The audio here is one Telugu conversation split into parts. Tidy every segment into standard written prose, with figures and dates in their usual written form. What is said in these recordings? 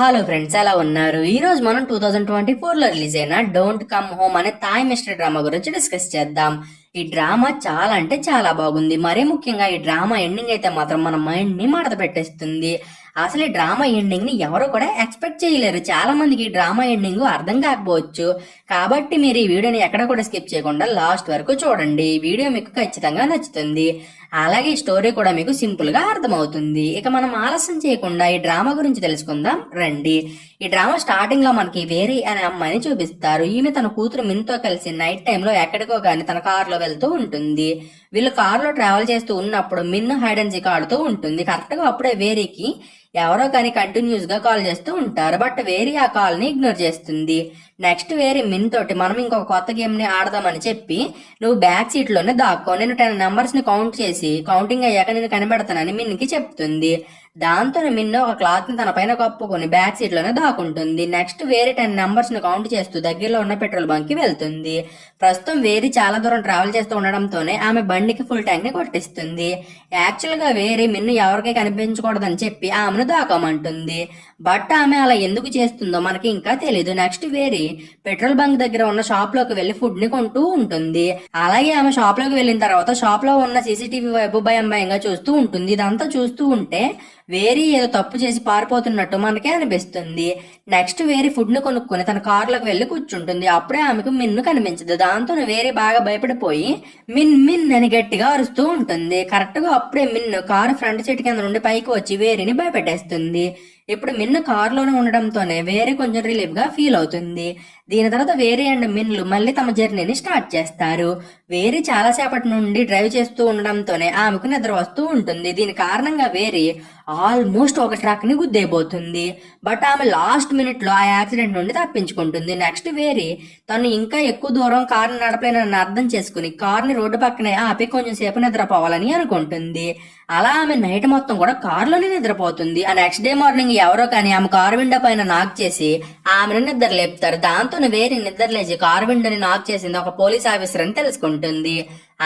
హలో ఫ్రెండ్స్, ఎలా ఉన్నారు? ఈ రోజు మనం 2024 లో రిలీజ్ అయిన డోంట్ కమ్ హోమ్ అనే థాయ్ మిస్టరీ డ్రామా గురించి డిస్కస్ చేద్దాం. ఈ డ్రామా చాలా అంటే చాలా బాగుంది. మరీ ముఖ్యంగా ఈ డ్రామా ఎండింగ్ అయితే మాత్రం మన మైండ్ ని మడత పెట్టేస్తుంది. అసలు ఈ డ్రామా ఎండింగ్ ని ఎవరు కూడా ఎక్స్పెక్ట్ చేయలేరు. చాలా మందికి ఈ డ్రామా ఎండింగ్ అర్థం కాకపోవచ్చు. కాబట్టి మీరు ఈ వీడియోని ఎక్కడ కూడా స్కిప్ చేయకుండా లాస్ట్ వరకు చూడండి. ఈ వీడియో మీకు ఖచ్చితంగా నచ్చుతుంది. అలాగే ఈ స్టోరీ కూడా మీకు సింపుల్ గా అర్థమవుతుంది. ఇక మనం ఆలస్యం చేయకుండా ఈ డ్రామా గురించి తెలుసుకుందాం రండి. ఈ డ్రామా స్టార్టింగ్ లో మనకి వేరీ అనే అమ్మాయిని చూపిస్తారు. ఈమె తన కూతురు మిన్తో కలిసి నైట్ టైంలో ఎక్కడికో గాని తన కారులో వెళ్తూ ఉంటుంది. వీళ్ళు కారులో ట్రావెల్ చేస్తూ ఉన్నప్పుడు మిన్ను హైడ్ అండ్ సీక్ ఆడుతూ ఉంటుంది. కరెక్ట్ గా అప్పుడే వేరీకి ఎవరో కానీ కంటిన్యూస్ గా కాల్ చేస్తూ ఉంటారు. బట్ వేరీ ఆ కాల్ ని ఇగ్నోర్ చేస్తుంది. నెక్స్ట్ వేరీ మిన్ తోటి మనం ఇంకొక కొత్త గేమ్ ని ఆడదామని చెప్పి నువ్వు బ్యాక్ సీట్ లోనే దాక్కో, నేను 10 నెంబర్స్ ని కౌంట్ చేసి కౌంటింగ్ అయ్యాక నేను కనిపెడతానని మిన్కి చెప్తుంది. దాంతో మిన్ను ఒక క్లాత్ ని తన పైన కప్పుకొని బ్యాక్ సీట్ లోనే దాక్కుంటుంది. నెక్స్ట్ వేరే 10 నెంబర్స్ ని కౌంట్ చేస్తూ దగ్గరలో ఉన్న పెట్రోల్ బంక్ కి వెళ్తుంది. ప్రస్తుతం వేరే చాలా దూరం ట్రావెల్ చేస్తూ ఉండడంతోనే ఆమె బండికి ఫుల్ ట్యాంక్ ని కొట్టిస్తుంది. యాక్చువల్ గా వేరే మిన్ను ఎవరికీ కనిపించకూడదని చెప్పి ఆమెను దాకమంటుంది. బట్ ఆమె అలా ఎందుకు చేస్తుందో మనకి ఇంకా తెలీదు. నెక్స్ట్ వేరే పెట్రోల్ బంక్ దగ్గర ఉన్న షాప్ లోకి వెళ్లి ఫుడ్ ని కొంటూ ఉంటుంది. అలాగే ఆమె షాప్ లోకి వెళ్ళిన తర్వాత షాప్ లో ఉన్న సీసీటీవీ వైపు భయంగా చూస్తూ ఉంటుంది. ఇదంతా చూస్తూ ఉంటే వేరీ ఏదో తప్పు చేసి పారిపోతున్నట్టు మనకే అనిపిస్తుంది. నెక్స్ట్ వేరీ ఫుడ్ ను కొనుక్కుని తన కారులోకి వెళ్లి కూర్చుంటుంది. అప్పుడే ఆమెకు మిన్ను కనిపించదు. దాంతో వేరీ బాగా భయపడిపోయి మిన్ మిన్ అని గట్టిగా అరుస్తూ ఉంటుంది. కరెక్ట్ గా అప్పుడే మిన్ను కారు ఫ్రంట్ సీట్ కింద నుండి పైకి వచ్చి వేరీని భయపెట్టేస్తుంది. ఇప్పుడు మిన్ను కారులోనే ఉండడంతోనే వేరే కొంచెం రిలీఫ్ గా ఫీల్ అవుతుంది. దీని తర్వాత వేరే అండ్ మిన్లు మళ్ళీ తమ జర్నీని స్టార్ట్ చేస్తారు. వేరే చాలా సేపటి నుండి డ్రైవ్ చేస్తూ ఉండడంతోనే ఆమెకు నిద్ర వస్తూ ఉంటుంది. దీని కారణంగా వేరే ఆల్మోస్ట్ ఒక ట్రక్ ని గుద్దేయబోతుంది. బట్ ఆమె లాస్ట్ మినిట్ లో ఆ యాక్సిడెంట్ నుండి తప్పించుకుంటుంది. నెక్స్ట్ వేరే తను ఇంకా ఎక్కువ దూరం కారుని నడపలేనని అర్థం చేసుకుని కారుని రోడ్డు పక్కనే ఆపి కొంచెం సేపు నిద్రపోవాలని అనుకుంటుంది. అలా ఆమె నైట్ మొత్తం కూడా కారులోనే నిద్రపోతుంది. ఆ నెక్స్ట్ డే మార్నింగ్ ఎవరో కానీ ఆమె కారు విండో పైన నాక్ చేసి ఆమెను నిద్ర లేపుతారు. దాంతో వేరే నిద్ర లేచి కారు విండోని నాక్ చేసింది ఒక పోలీస్ ఆఫీసర్ అని తెలుసుకుంటుంది.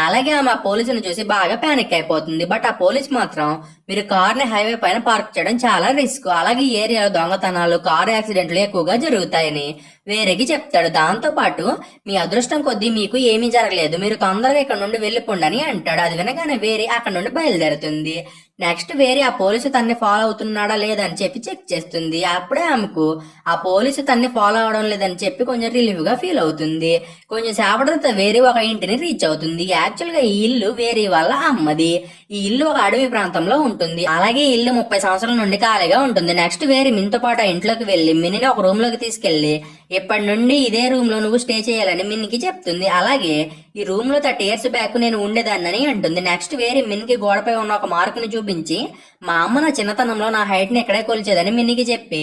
అలాగే ఆమె ఆ పోలీసుని చూసి బాగా పానిక్ అయిపోతుంది. బట్ ఆ పోలీస్ మాత్రం మీరు కార్ని హైవే పైన పార్క్ చేయడం చాలా రిస్క్, అలాగే ఈ ఏరియాలో దొంగతనాలు కారు యాక్సిడెంట్లు ఎక్కువగా జరుగుతాయని వేరేకి చెప్తాడు. దాంతో పాటు మీ అదృష్టం కొద్దీ మీకు ఏమీ జరగలేదు, మీరు తొందరగా ఇక్కడ నుండి వెళ్ళిపోండి అని అంటాడు. అది వినగానే వేరే అక్కడ నుండి బయలుదేరుతుంది. నెక్స్ట్ వేరే ఆ పోలీసు తన్ని ఫాలో అవుతున్నాడా లేదని చెప్పి చెక్ చేస్తుంది. అప్పుడే ఆమెకు ఆ పోలీసు తన్ని ఫాలో అవడం లేదని చెప్పి కొంచెం రిలీఫ్ గా ఫీల్ అవుతుంది. కొంచెం సేపటితో వేరే ఒక ఇంటిని రీచ్ అవుతుంది. యాక్చువల్ గా ఈ ఇల్లు వేరే వాళ్ళ అమ్మది. ఈ ఇల్లు ఒక అడవి ప్రాంతంలో ఉంటుంది. అలాగే ఈ ఇల్లు 30 సంవత్సరాల నుండి ఖాళీగా ఉంటుంది. నెక్స్ట్ వేరే మిన్తో పాటు ఆ ఇంట్లోకి వెళ్లి మిన్నిని ఒక రూమ్ లోకి తీసుకెళ్లి ఇప్పటి నుండి ఇదే రూమ్ లో నువ్వు స్టే చేయాలని మిన్నికి చెప్తుంది. అలాగే ఈ రూమ్ లో 30 years బ్యాక్ నేను ఉండేదాన్నని అంటుంది. నెక్స్ట్ వేరే మిన్కి గోడపై ఉన్న ఒక మార్కుని చూపించి మా అమ్మ నా చిన్నతనంలో నా హైట్ ని ఎక్కడే కొలిచేదని మిన్నికి చెప్పి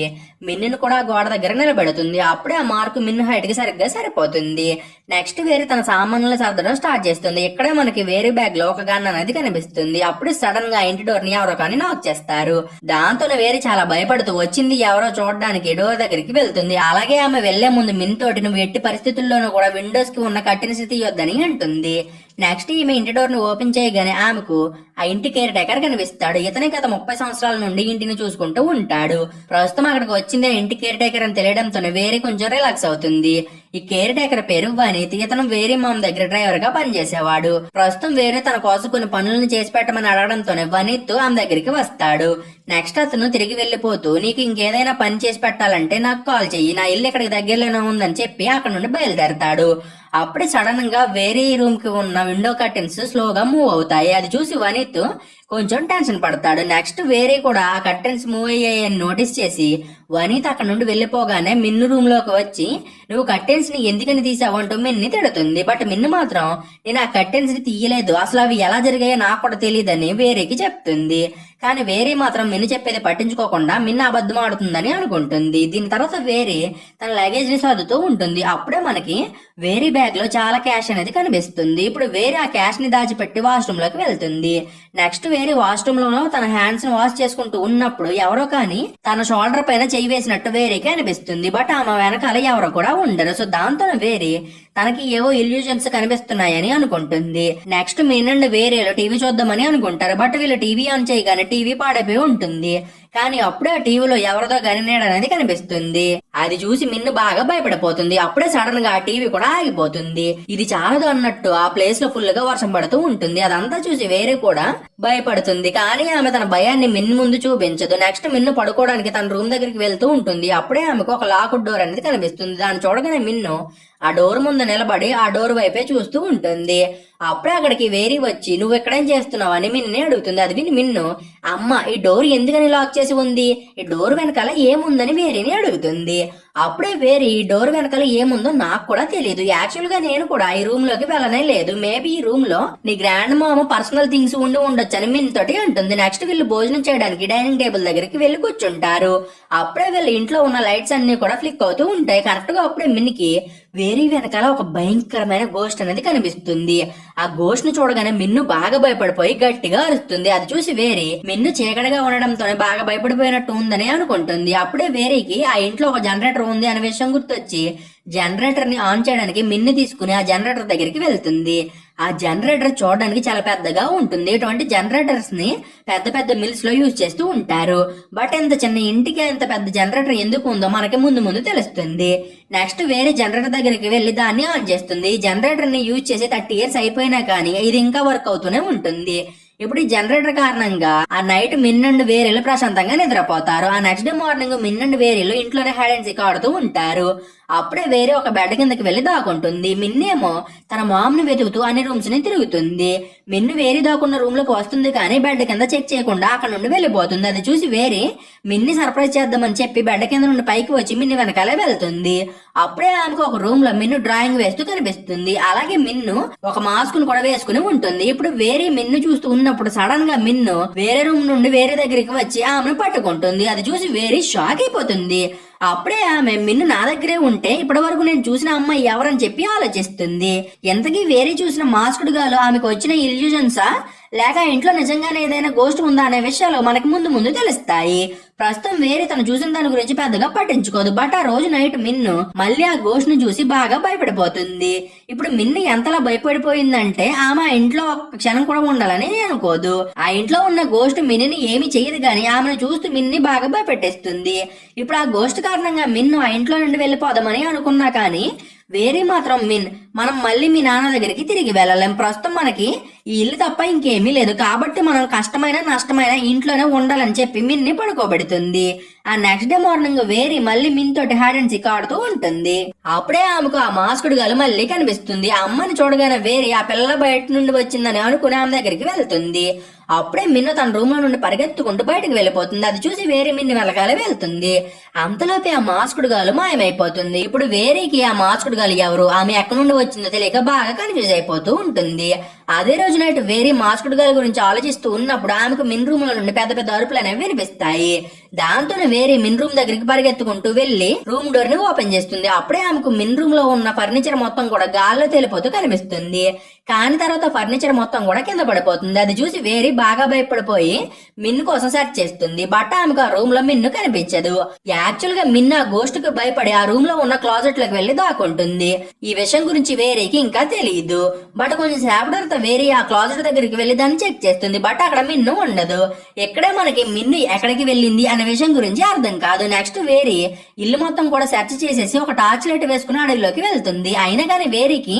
మిన్నును కూడా గోడ దగ్గర నిలబెడుతుంది. అప్పుడే ఆ మార్కు మిన్ను హైట్ కి సరిగ్గా సరిపోతుంది. నెక్స్ట్ వేరే తన సామాన్లు సర్దడం స్టార్ట్ చేస్తుంది. ఇక్కడే మనకి వేరే బ్యాగ్ లో ఒక గన్ అనేది కనిపిస్తుంది. అప్పుడు సడన్ గా ఇంటి డోర్ ని ఎవరో కానీ నాక్ చేస్తారు. దాంతో వేరే చాలా భయపడుతూ వచ్చింది ఎవరో చూడడానికి డోర్ దగ్గరికి వెళ్తుంది. అలాగే ఆమె వెళ్లే ముందు మిన్ తోటి నువ్వు ఎట్టి పరిస్థితుల్లోనూ కూడా విండోస్ కి ఉన్న కట్టిన స్థితి తీయొద్దని అంటుంది. నెక్స్ట్ ఈమె ఇంటి డోర్ ను ఓపెన్ చేయగానే ఆమెకు ఆ ఇంటి కేర్ టేకర్ కనిపిస్తాడు. ఇతనే గత 30 సంవత్సరాల నుండి ఇంటిని చూసుకుంటూ ఉంటాడు. ప్రస్తుతం అక్కడికి వచ్చింది ఆ ఇంటి కేర్ టేకర్ అని తెలియడంతో వేరే కొంచెం రిలాక్స్ అవుతుంది. ఈ కేర్ టేకర్ పేరు వనీత్. ఇతను వేరే మామ్ దగ్గర డ్రైవర్ గా పనిచేసేవాడు. ప్రస్తుతం వేరే తన కోసం కొన్ని పనులను చేసి పెట్టమని అడగడంతోనే వనీత్ ఆమె దగ్గరికి వస్తాడు. నెక్స్ట్ అతను తిరిగి వెళ్లిపోతూ నీకు ఇంకేదైనా పని చేసి పెట్టాలంటే నాకు కాల్ చెయ్యి, నా ఇల్లు ఇక్కడికి దగ్గరలోనే ఉందని చెప్పి అక్కడ నుండి బయలుదేరతాడు. అప్పుడే సడన్ గా వేరే రూమ్ కి ఉన్న విండో కర్టెన్స్ స్లోగా మూవ్ అవుతాయి. అది చూసి వనీత్ కొంచెం టెన్షన్ పడతాడు. నెక్స్ట్ వేరే కూడా ఆ కర్టెన్స్ మూవ్ అయ్యాయని నోటీస్ చేసి వనీత్ అక్కడ నుండి వెళ్లిపోగానే మిన్ను రూమ్ లోకి వచ్చి నువ్వు కర్టెన్స్ ని ఎందుకని తీసావంటూ మిన్ని తిడుతుంది. బట్ మిన్ను మాత్రం నేను ఆ కర్టెన్స్ ని తీయలేదు, అసలు అవి ఎలా జరిగాయో నాకు కూడా తెలియదని వేరేకి చెప్తుంది. కానీ వేరే మాత్రం మిన్ను చెప్పేది పట్టించుకోకుండా మిన్ను అబద్ధం ఆడుతుందని అనుకుంటుంది. దీని తర్వాత వేరే తన లగేజ్ ని సర్దుతూ ఉంటుంది. అప్పుడే మనకి వేరే బ్యాగ్ లో చాలా క్యాష్ అనేది కనిపిస్తుంది. ఇప్పుడు వేరే ఆ క్యాష్ ని దాచిపెట్టి వాష్రూమ్ లోకి వెళ్తుంది. నెక్స్ట్ వేరే వేరే వాష్రూమ్ లోనో తన హ్యాండ్స్ ని వాష్ చేసుకుంటూ ఉన్నప్పుడు ఎవరో కానీ తన షోల్డర్ పైన చేయి వేసినట్టు వేరేకి అనిపిస్తుంది. బట్ ఆమె వెనకాల ఎవరో కూడా ఉండరు. సో దాంతో వేరే తనకి ఏవో ఇల్యూజన్స్ కనిపిస్తున్నాయని అనుకుంటుంది. నెక్స్ట్ మిన్ వేరేలో టీవీ చూద్దామని అనుకుంటారు. బట్ వీళ్ళు టీవీ ఆన్ చేయగానే టీవీ పాడైపోయి ఉంటుంది. కానీ అప్పుడే ఆ టీవీలో ఎవరిదో గని నీడ అనేది కనిపిస్తుంది. అది చూసి మిన్ను బాగా భయపడిపోతుంది. అప్పుడే సడన్ గా ఆ టీవీ కూడా ఆగిపోతుంది. ఇది చాలదు అన్నట్టు ఆ ప్లేస్ లో ఫుల్ గా వర్షం పడుతూ ఉంటుంది. అదంతా చూసి వేరే కూడా భయపడుతుంది. కానీ ఆమె తన భయాన్ని మిన్ను ముందు చూపించదు. నెక్స్ట్ మిన్ను పడుకోవడానికి తన రూమ్ దగ్గరికి వెళ్తూ ఉంటుంది. అప్పుడే ఆమెకు ఒక లాక్డ్ డోర్ అనేది కనిపిస్తుంది. దాన్ని చూడగానే మిన్ను ఆ డోర్ ముందు నిలబడి ఆ డోర్ వైపే చూస్తూ ఉంటుంది. అప్పుడే అక్కడికి వేరి వచ్చి నువ్వు ఎక్కడేం చేస్తున్నావు అని మిన్నే అడుగుతుంది. అది విని మిన్ను అమ్మ ఈ డోర్ ఎందుకని లాక్ చేసి ఉంది, ఈ డోర్ వెనకాల ఏముందని వేరేని అడుగుతుంది. అప్పుడే వేరే ఈ డోర్ వెనకాల ఏముందో నాకు కూడా తెలియదు. యాక్చువల్ గా నేను కూడా ఈ రూమ్ లోకి వెళ్ళనే లేదు. మేబీ ఈ రూమ్ లో నీ గ్రాండ్ మామ పర్సనల్ థింగ్స్ ఉండి ఉండొచ్చు అని మిన్ తోటి అంటుంది. నెక్స్ట్ వీళ్ళు భోజనం చేయడానికి డైనింగ్ టేబుల్ దగ్గరికి వెళ్లి కూర్చుంటారు. అప్పుడే వీళ్ళు ఇంట్లో ఉన్న లైట్స్ అన్ని కూడా ఫ్లిక్ అవుతూ ఉంటాయి. కరెక్ట్ గా అప్పుడే మిన్కి వేరే వెనకాల ఒక భయంకరమైన గోస్ట్ అనేది కనిపిస్తుంది. ఆ గోస్ట్ ను చూడగానే మిన్ను బాగా భయపడిపోయి గట్టిగా అరుస్తుంది. అది చూసి వేరే మిన్ను చీకటిగా ఉండడంతోనే బాగా భయపడిపోయినట్టు ఉందని అనుకుంటుంది. అప్పుడే వేరేకి ఆ ఇంట్లో ఒక జనరేటర్ ఉంది అనే విషయం గుర్తొచ్చి జనరేటర్ ని ఆన్ చేయడానికి మిన్ను తీసుకుని ఆ జనరేటర్ దగ్గరికి వెళ్తుంది. ఆ జనరేటర్ చూడడానికి చాలా పెద్దగా ఉంటుంది. ఇటువంటి జనరేటర్స్ ని పెద్ద పెద్ద మిల్స్ లో యూజ్ చేస్తూ ఉంటారు. బట్ ఇంత చిన్న ఇంటికి ఇంత పెద్ద జనరేటర్ ఎందుకు ఉందో మనకి ముందు ముందు తెలుస్తుంది. నెక్స్ట్ వేరే జనరేటర్ దగ్గరికి వెళ్లి దాన్ని ఆన్ చేస్తుంది. జనరేటర్ ని యూజ్ చేసి 30 years అయిపోయినా కానీ ఇది ఇంకా వర్క్ అవుతూనే ఉంటుంది. ఇప్పుడు ఈ జనరేటర్ కారణంగా ఆ నైట్ మిన్ అండ్ వేరేలు ప్రశాంతంగా నిద్రపోతారు. ఆ నెక్స్ట్ డే మార్నింగ్ మిన్ అండ్ వేరేలు ఇంట్లోనే హైడ్ అండ్ సీక్ ఆడుతూ ఉంటారు. అప్పుడే వేరే ఒక బెడ్ కిందకి వెళ్లి దాక్కుంటుంది. మిన్నేమో తన మామ్ ని వెతుకుతూ అన్ని రూమ్స్ ని తిరుగుతుంది. మిన్ను వేరే దాక్కున్న రూమ్ లోకి వస్తుంది కానీ బెడ్ కింద చెక్ చేయకుండా అక్కడ నుండి వెళ్లిపోతుంది. అది చూసి వేరే మిన్ని సర్ప్రైజ్ చేద్దామని చెప్పి బెడ్ కింద నుండి పైకి వచ్చి మిన్ని వెనకాలే వెళ్తుంది. అప్పుడే ఆమెకు ఒక రూమ్ లో మిన్ను డ్రాయింగ్ వేస్తూ కనిపిస్తుంది. అలాగే మిన్ను ఒక మాస్క్ ను కూడా వేసుకుని ఉంటుంది. ఇప్పుడు వేరే మిన్ను చూస్తూ ఉన్నప్పుడు సడన్ గా మిన్ను వేరే రూమ్ నుండి వేరే దగ్గరికి వచ్చి ఆమెను పట్టుకుంటుంది. అది చూసి వేరే షాక్ అయిపోతుంది. అప్పుడే ఆమె మిన్ను నా దగ్గరే ఉంటే ఇప్పటి వరకు నేను చూసిన అమ్మాయి ఎవరని చెప్పి ఆలోచిస్తుంది. ఎంతకీ వేరే చూసిన మాస్కుడు గాలు ఆమెకు వచ్చిన ఇల్యూజన్సా లేక ఇంట్లో నిజంగానే ఏదైనా గోస్ట్ ఉందా అనే విషయాలు మనకి ముందు ముందు తెలుస్తాయి. ప్రస్తుతం వేరే తను చూసిన దాని గురించి పెద్దగా పట్టించుకోదు. బట్ ఆ రోజు నైట్ మిన్ను మళ్ళీ ఆ గోస్ట్ ను చూసి బాగా భయపడిపోతుంది. ఇప్పుడు మిన్ను ఎంతలా భయపడిపోయిందంటే ఆమె ఆ ఇంట్లో ఒక క్షణం కూడా ఉండాలని అనుకోదు. ఆ ఇంట్లో ఉన్న గోస్ట్ మిన్ని ఏమి చెయ్యదు గాని ఆమెను చూస్తూ మిన్ని బాగా భయపెట్టేస్తుంది. ఇప్పుడు ఆ గోస్ట్ కారణంగా మిన్ను ఆ ఇంట్లో నుండి వెళ్ళిపోదామని అనుకున్నా కానీ వేరే మాత్రం మనం మళ్ళీ మీ నాన్న దగ్గరికి తిరిగి వెళ్ళలేం. ప్రస్తుతం మనకి ఈ ఇల్లు తప్ప ఇంకేమీ లేదు కాబట్టి మనం కష్టమైన నష్టమైన ఇంట్లోనే ఉండాలని చెప్పి మిన్ని పడుకోబెడుతుంది. ఆ నెక్స్ట్ డే మార్నింగ్ వేరే మళ్ళీ మిన్ తోటి హైడ్ అండ్ సీక్ ఆడుతూ ఉంటుంది. అప్పుడే ఆమెకు ఆ మాస్కుడు గలు మళ్ళీ కనిపిస్తుంది. ఆ అమ్మని చూడగానే వేరే ఆ పిల్లల బయట నుండి వచ్చిందని అనుకుని ఆమె దగ్గరికి వెళ్తుంది. అప్పుడే మిన్ను తన రూమ్ లో నుండి పరిగెత్తుకుంటూ బయటకు వెళ్ళిపోతుంది. అది చూసి వేరే మిన్ను వెనకాల వెళ్తుంది. అంతలోపే ఆ మాస్కుడు గాలు మాయమైపోతుంది. ఇప్పుడు వేరేకి ఆ మాస్కుడు గాలు ఎవరు ఆమె ఎక్కడి నుండి వచ్చిందో తెలియక బాగా కన్ఫ్యూజ్ అయిపోతూ ఉంటుంది. అదే రోజు నైట్ వేరే మాస్కుడు గారి గురించి ఆలోచిస్తూ ఉన్నప్పుడు ఆమెకు మిన్ రూమ్ లో నుండి పెద్ద పెద్ద అరుపులు అనేవి వినిపిస్తాయి. దాంతోనే వేరే మిన్ రూమ్ దగ్గరికి పరిగెత్తుకుంటూ వెళ్లి రూమ్ డోర్ ని ఓపెన్ చేస్తుంది. అప్పుడే ఆమెకు మిన్ రూమ్ లో ఉన్న ఫర్నిచర్ మొత్తం కూడా గాల్లో తేలిపోతూ కనిపిస్తుంది. కానీ తర్వాత ఫర్నిచర్ మొత్తం కూడా కింద పడిపోతుంది. అది చూసి వేరే బాగా భయపడిపోయి మిన్ను కోసం సెర్చ్ చేస్తుంది. బట్ ఆమెకు ఆ రూమ్ లో మిన్ను కనిపించదు. యాక్చువల్ గా మిన్ను ఆ గోస్ట్ కు భయపడి ఆ రూమ్ లో ఉన్న క్లాజెట్ లోకి వెళ్లి దాక్కుంటుంది. ఈ విషయం గురించి వేరేకి ఇంకా తెలియదు. బట్ కొంచెం సేపటి తర్వాత వేరే ఆ క్లాజెట్ దగ్గరికి వెళ్లి దాన్ని చెక్ చేస్తుంది. బట్ అక్కడ మిన్ను ఉండదు. ఎక్కడే మనకి మిన్ను ఎక్కడికి వెళ్ళింది అనే విషయం గురించి అర్థం కాదు. నెక్స్ట్ వేరే ఇల్లు మొత్తం కూడా సెర్చ్ చేసేసి ఒక టార్చ్ లైట్ వేసుకుని అడవిలోకి వెళ్తుంది. అయినా కానీ వేరేకి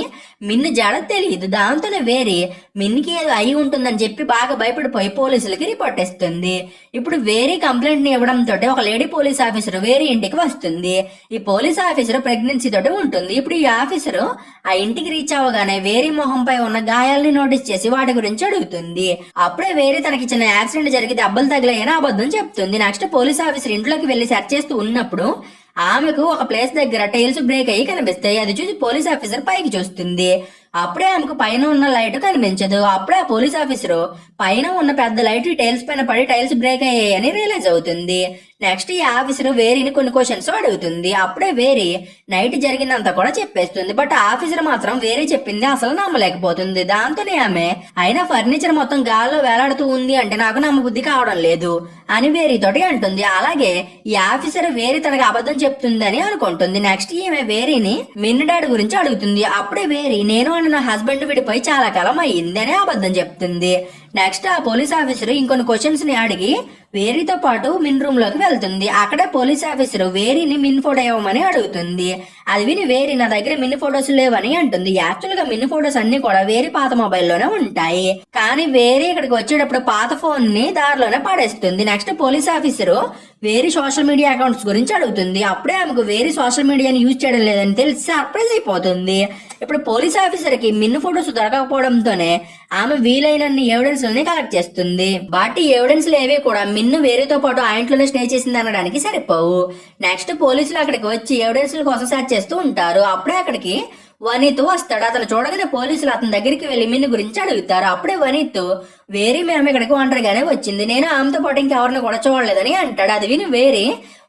మిన్ను జాడ తెలియదు. దాంతోనే వేరే మిన్నికి ఏదో అయి ఉంటుందని చెప్పి బాగా భయపడిపోయి పోలీసులకి రిపోర్ట్ ఇస్తుంది. ఇప్పుడు వేరే కంప్లైంట్ ని ఇవ్వడంతో ఒక లేడీ పోలీస్ ఆఫీసర్ వేరే ఇంటికి వస్తుంది. ఈ పోలీస్ ఆఫీసర్ ప్రెగ్నెన్సీ తోటి ఉంటుంది. ఇప్పుడు ఈ ఆఫీసర్ ఆ ఇంటికి రీచ్ అవ్వగానే వేరే మొహంపై ఉన్న గాయాలని నోటీస్ చేసి వాటి గురించి అడుగుతుంది. అప్పుడే వేరే తనకి చిన్న యాక్సిడెంట్ జరిగి దెబ్బలు తగిలాయని అబద్ధం చెప్తుంది. నెక్స్ట్ పోలీస్ ఆఫీసర్ ఇంట్లోకి వెళ్లి సెర్చ్ చేస్తూ ఉన్నప్పుడు ఆమెకు ఒక ప్లేస్ దగ్గర టైల్స్ బ్రేక్ అయ్యి కనిపిస్తాయి. అది చూసి పోలీస్ ఆఫీసర్ పైకి చూస్తుంది. అప్పుడే ఆమెకు పైన ఉన్న లైట్ కనిపించదు. అప్పుడే ఆ పోలీస్ ఆఫీసర్ పైన ఉన్న పెద్ద లైట్ టైల్స్ పైన పడి టైల్స్ బ్రేక్ అయ్యాయని రియలైజ్ అవుతుంది. నెక్స్ట్ ఈ ఆఫీసర్ వేరీని కొన్ని క్వశ్చన్స్ అడుగుతుంది. అప్పుడే వేరీ నైట్ జరిగిందంతా కూడా చెప్పేస్తుంది. బట్ ఆఫీసర్ మాత్రం వేరే చెప్పింది అసలు నమ్మలేకపోతుంది. దాంతోనే ఆమె అయినా ఫర్నిచర్ మొత్తం గాల్లో వేలాడుతూ ఉంది అంటే నాకు నమ్మబుద్ధి కావడం లేదు అని వేరీతోటి అంటుంది. అలాగే ఈ ఆఫీసర్ వేరీ తనకు అబద్ధం చెప్తుందని అనుకుంటుంది. నెక్స్ట్ ఈమె వేరీని మిన్ను డాడీ గురించి అడుగుతుంది. అప్పుడే వేరీ నేను అండ్ నా హస్బెండ్ విడిపోయి చాలా కాలం అయ్యింది అని అబద్ధం చెప్తుంది. నెక్స్ట్ ఆ పోలీస్ ఆఫీసర్ ఇంకొన్ని క్వశ్చన్స్ ని అడిగి వేరీతో పాటు మిన్ రూమ్ లోకి వెళ్తుంది. అక్కడే పోలీస్ ఆఫీసర్ వేరీని మిన్ ఫోటో ఇవ్వమని అడుగుతుంది. అది విని వేరీ నా దగ్గర మిన్ ఫోటోస్ లేవని అంటుంది. యాక్చువల్ గా మిన్ ఫోటోస్ అన్ని కూడా వేరీ పాత మొబైల్లోనే ఉంటాయి. కానీ వేరీ ఇక్కడికి వచ్చేటప్పుడు పాత ఫోన్ ని దారిలోనే పడేస్తుంది. నెక్స్ట్ పోలీస్ ఆఫీసర్ వేరీ సోషల్ మీడియా అకౌంట్స్ గురించి అడుగుతుంది. అప్పుడే ఆమెకు వేరీ సోషల్ మీడియాని యూజ్ చేయడం లేదని తెలిసి సర్ప్రైజ్ అయిపోతుంది. ఇప్పుడు పోలీస్ ఆఫీసర్ కి మిన్ ఫోటోస్ దొరకకపోవడంతోనే ఆమె వీలైనన్ని ఎవిడెన్స్ లని కలెక్ట్ చేస్తుంది. బట్ ఈ ఎవిడెన్స్ ఏవి కూడా మిన్ను వేరేతో పాటు ఆ ఇంట్లోనే స్టే చేసింది అనడానికి సరిపోవు. నెక్స్ట్ పోలీసులు అక్కడికి వచ్చి ఎవిడెన్స్ కోసం సెర్చ్ చేస్తూ ఉంటారు. అప్పుడే అక్కడికి వనీత్ వస్తాడు. అతను చూడగానే పోలీసులు అతని దగ్గరికి వెళ్లి మిన్ను గురించి అడుగుతారు. అప్పుడే వనీత్ వేరీ మేము ఇక్కడికి ఒంటరిగానే వచ్చింది, నేను ఆమెతో పాటు ఇంకెవరిని కూడా చూడలేదని అంటాడు. అది విని వేరీ